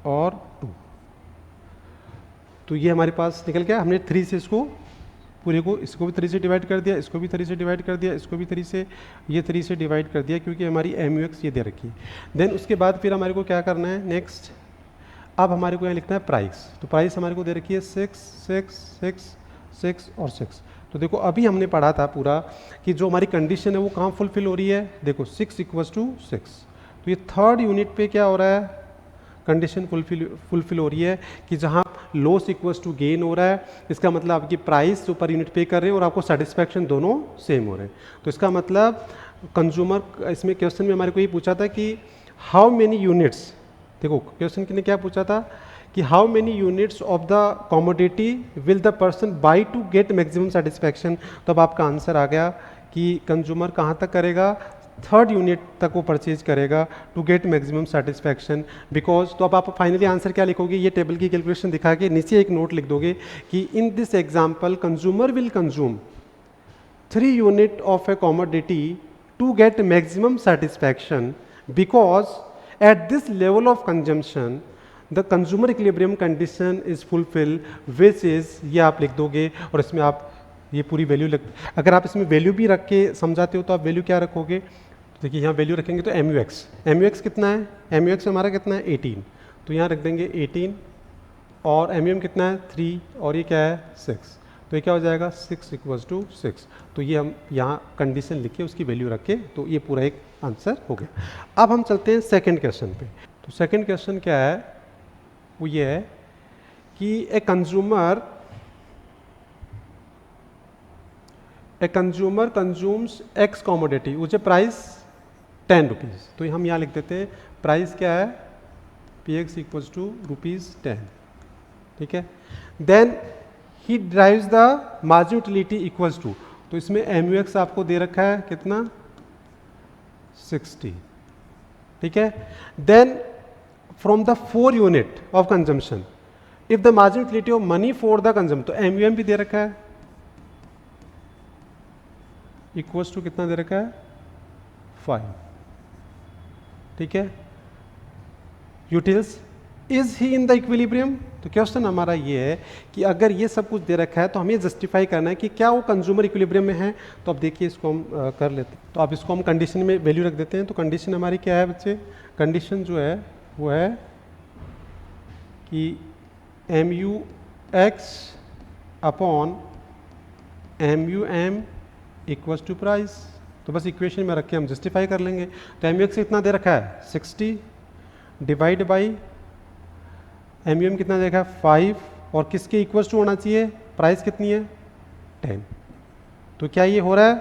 और 2। तो ये हमारे पास निकल गया। हमने 3 से इसको पूरे को, इसको भी 3 से डिवाइड कर दिया, इसको भी 3 से डिवाइड कर दिया, इसको भी 3 से, ये 3 से डिवाइड कर दिया क्योंकि हमारी MUX ये दे रखी है। देन उसके बाद फिर हमारे को क्या करना है नेक्स्ट, अब हमारे को यहाँ लिखना है प्राइस। तो प्राइस हमारे को दे रखी है 6, 6, 6, 6 और 6। तो देखो अभी हमने पढ़ा था पूरा कि जो हमारी कंडीशन है वो कहाँ फुलफिल हो रही है। देखो 6 इक्वल्स टू 6, तो ये थर्ड यूनिट पे क्या हो रहा है, कंडीशन फुलफिल हो रही है कि जहाँ लॉस इक्वल्स टू गेन हो रहा है, इसका मतलब आपकी प्राइस जो पर यूनिट पे कर रहे हैं और आपको सेटिस्फैक्शन दोनों सेम हो रहे हैं। तो इसका मतलब कंज्यूमर, इसमें क्वेश्चन में हमारे को ये पूछा था कि हाउ मेनी यूनिट्स, देखो क्वेश्चन ने क्या पूछा था कि how many units of the commodity will the person buy to get maximum satisfaction. तो अब आपका आंसर आ गया कि कंज्यूमर कहाँ तक करेगा, थर्ड यूनिट तक वो परचेज करेगा to get maximum satisfaction because. तो अब आप फाइनली आंसर क्या लिखोगे, ये टेबल की कैलकुलेशन दिखा के नीचे एक नोट लिख दोगे कि in this example consumer will consume 3 unit of a commodity to get maximum satisfaction because at this level of consumption the consumer equilibrium condition is fulfil which is, ये आप लिख दोगे और इसमें आप ये पूरी वैल्यू अगर आप इसमें वैल्यू भी रख के समझाते हो तो आप वैल्यू क्या रखोगे, तो देखिए यहाँ वैल्यू रखेंगे तो एम यू एक्स कितना है, एम यू एक्स हमारा कितना है 18, तो यहाँ रख देंगे 18 और एम यू एम कितना है 3 और ये क्या है 6, तो ये क्या हो जाएगा 6 इक्वल्स टू 6। तो ये हम यहाँ कंडीशन लिख के उसकी वैल्यू रख के, तो ये पूरा एक आंसर हो गया। अब हम चलते हैं सेकेंड क्वेश्चन पे। तो सेकेंड क्वेश्चन क्या है, वो ये है कि a consumer consumes x commodity उसे प्राइस 10 रुपीज़, तो हम यहाँ लिख देते हैं प्राइस क्या है पी एक्स इक्वल्स टू ₹10, ठीक है। Then he drives the margin utility equals to, तो इसमें एम यू एक्स आपको दे रखा है कितना 60, ठीक है। Then from the 4 unit of consumption if the margin utility of money for the consume, तो एम यू एम भी दे रखा है इक्वल्स टू कितना दे रखा है 5, ठीक है। Utils is he in the equilibrium, तो क्वेश्चन हमारा ये है कि अगर ये सब कुछ दे रखा है तो हमें जस्टिफाई करना है कि क्या वो कंज्यूमर इक्विलिब्रियम में है। तो अब देखिए इसको हम कर लेते हैं, तो अब इसको हम कंडीशन में वैल्यू रख देते हैं। तो कंडीशन हमारी क्या है बच्चे, कंडीशन जो है वो है कि M U X upon M U M equals to price, तो बस इक्वेशन में रख के हम जस्टिफाई कर लेंगे। तो एम यू एक्स कितना दे रखा है 60 divide by M U M कितना दे रखा है 5 और किसके इक्वल्स टू होना चाहिए, प्राइस कितनी है 10। तो क्या ये हो रहा है,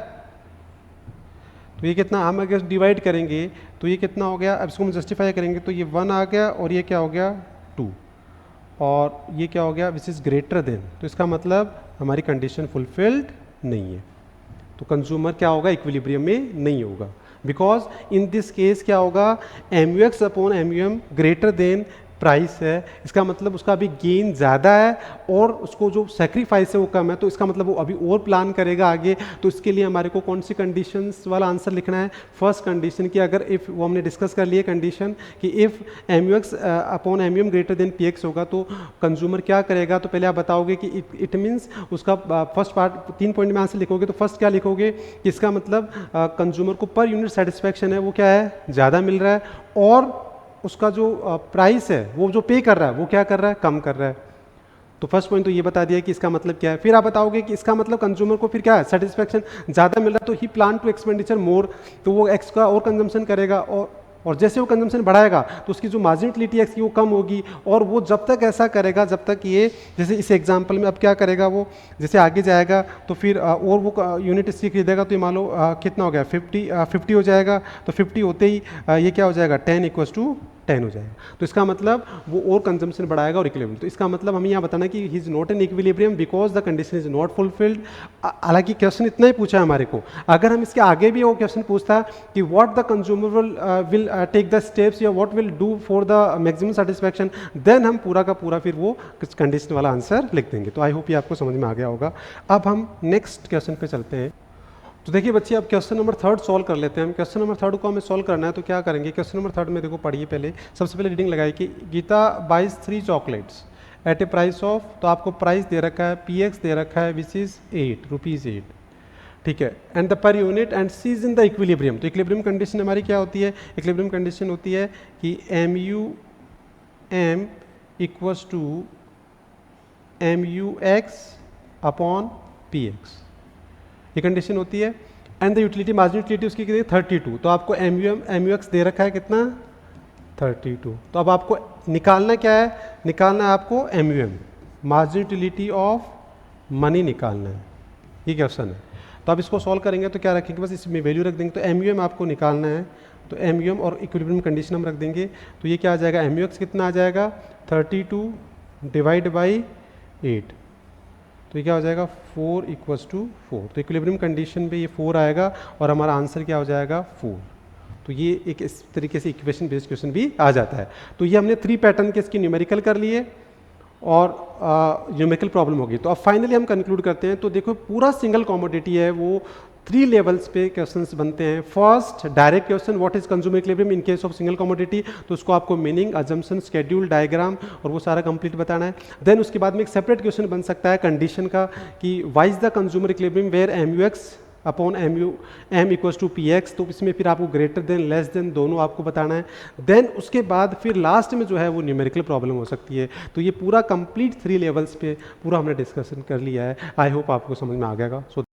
तो ये कितना, हम अगर डिवाइड करेंगे तो ये कितना हो गया, अब इसको हम जस्टिफाई करेंगे तो ये 1 आ गया और ये क्या हो गया 2 और ये क्या हो गया विच इज़ ग्रेटर देन, तो इसका मतलब हमारी कंडीशन फुलफिल्ड नहीं है। तो कंज्यूमर क्या होगा इक्विलिब्रियम में नहीं होगा बिकॉज इन दिस केस क्या होगा M U X upon M U M greater than price है, इसका मतलब उसका अभी गेन ज़्यादा है और उसको जो सेक्रीफाइस है वो कम है, तो इसका मतलब वो अभी और प्लान करेगा आगे। तो इसके लिए हमारे को कौन सी कंडीशंस वाला आंसर लिखना है, फर्स्ट कंडीशन की अगर इफ़, वो हमने डिस्कस कर लिया कंडीशन कि if M U X upon M U M greater than P X होगा तो कंज्यूमर क्या करेगा। तो पहले आप बताओगे कि इट मीन्स उसका फर्स्ट पार्ट 3 पॉइंट में आंसर लिखोगे, तो फर्स्ट क्या लिखोगे कि इसका मतलब कंज्यूमर को पर यूनिट सेटिस्फैक्शन है वो क्या है ज़्यादा मिल रहा है और उसका जो प्राइस है वो जो पे कर रहा है वो क्या कर रहा है कम कर रहा है। तो फर्स्ट पॉइंट तो ये बता दिया कि इसका मतलब क्या है। फिर आप बताओगे कि इसका मतलब कंज्यूमर को फिर क्या है सेटिस्फैक्शन ज़्यादा मिल रहा है तो ही प्लान टू एक्सपेंडिचर मोर, तो वो एक्स का और कंजम्पशन करेगा और जैसे वो कंजम्पशन बढ़ाएगा तो उसकी जो मार्जिन यूटिलिटी एक्स की वो कम होगी और वो जब तक ऐसा करेगा जब तक ये, जैसे इस एग्जांपल में अब क्या करेगा वो, जैसे आगे जाएगा तो फिर और वो यूनिट इसकी खरीदेगा तो ये मान लो कितना हो गया 50 हो जाएगा, तो 50 होते ही ये क्या हो जाएगा 10 इक्वल्स टू 10 हो जाएगा। तो इसका मतलब वो और कंजम्पशन बढ़ाएगा और इक्विलिब्रियम, तो इसका मतलब हमें यहाँ बताना कि he is not in equilibrium because the condition is not fulfilled. हालांकि क्वेश्चन इतना ही पूछा है हमारे को, अगर हम इसके आगे भी वो क्वेश्चन पूछता कि what the consumer will take the steps या what will do for the maximum satisfaction, then हम पूरा का पूरा फिर वो कंडीशन वाला आंसर लिख देंगे। तो आई होप ये आपको समझ में आ गया होगा। अब हम नेक्स्ट क्वेश्चन पे चलते हैं। तो देखिए बच्चे अब क्वेश्चन नंबर 3 सॉल्व कर लेते हैं हम। क्वेश्चन नंबर 3 को हमें सॉल्व करना है तो क्या करेंगे, क्वेश्चन नंबर 3 में देखो पढ़िए पहले, सबसे पहले रीडिंग लगाई कि Gita buys 3 chocolates at a price of, तो आपको प्राइस दे रखा है पी एक्स दे रखा है विच इज़ ₹8, ठीक है, and the per unit and she is in the equilibrium. तो इक्विलिब्रियम कंडीशन हमारी क्या होती है, इक्विलिब्रियम कंडीशन होती है कि M U M equals to M U X upon P X, ये कंडीशन होती है। And the utility margin utility उसकी कितनी 32, तो आपको एम यू एक्स दे रखा है कितना 32। तो अब आपको निकालना क्या है, निकालना है आपको MUM, marginal utility of money निकालना है, ये क्वेश्चन है। तो आप इसको सॉल्व करेंगे तो क्या रखेंगे, बस इसमें वैल्यू रख देंगे। तो MUM आपको निकालना है, तो MUM और इक्विलिब्रियम कंडीशन हम रख देंगे। तो ये क्या आ जाएगा, MUX कितना आ जाएगा 32 डिवाइड बाई 8, तो ये क्या हो जाएगा 4 इक्वल्स टू 4। तो इक्विलिब्रियम कंडीशन पे ये 4 आएगा और हमारा आंसर क्या हो जाएगा 4। तो ये एक इस तरीके से इक्वेशन बेस्ड क्वेश्चन भी आ जाता है। तो ये हमने 3 पैटर्न के इसकी न्यूमेरिकल कर लिए और न्यूमेरिकल प्रॉब्लम होगी। तो अब फाइनली हम कंक्लूड करते हैं। तो देखो पूरा सिंगल कमोडिटी है, वो 3 लेवल्स पे क्वेश्चंस बनते हैं। First direct question, what is consumer equilibrium in case of single commodity, तो उसको आपको मीनिंग, अजम्पशन, स्केड्यूल, डायग्राम और वो सारा कंप्लीट बताना है। देन उसके बाद में एक सेपरेट क्वेश्चन बन सकता है कंडीशन का, कि why is the consumer equilibrium where MUX upon M equals to PX, तो इसमें फिर आपको ग्रेटर देन लेस देन दोनों आपको बताना है। देन उसके बाद फिर लास्ट में जो है वो न्यूमेरिकल प्रॉब्लम हो सकती है। तो ये पूरा कंप्लीट 3 लेवल्स पे पूरा हमने डिस्कशन कर लिया है। आई होप आपको समझ में आ गया। सो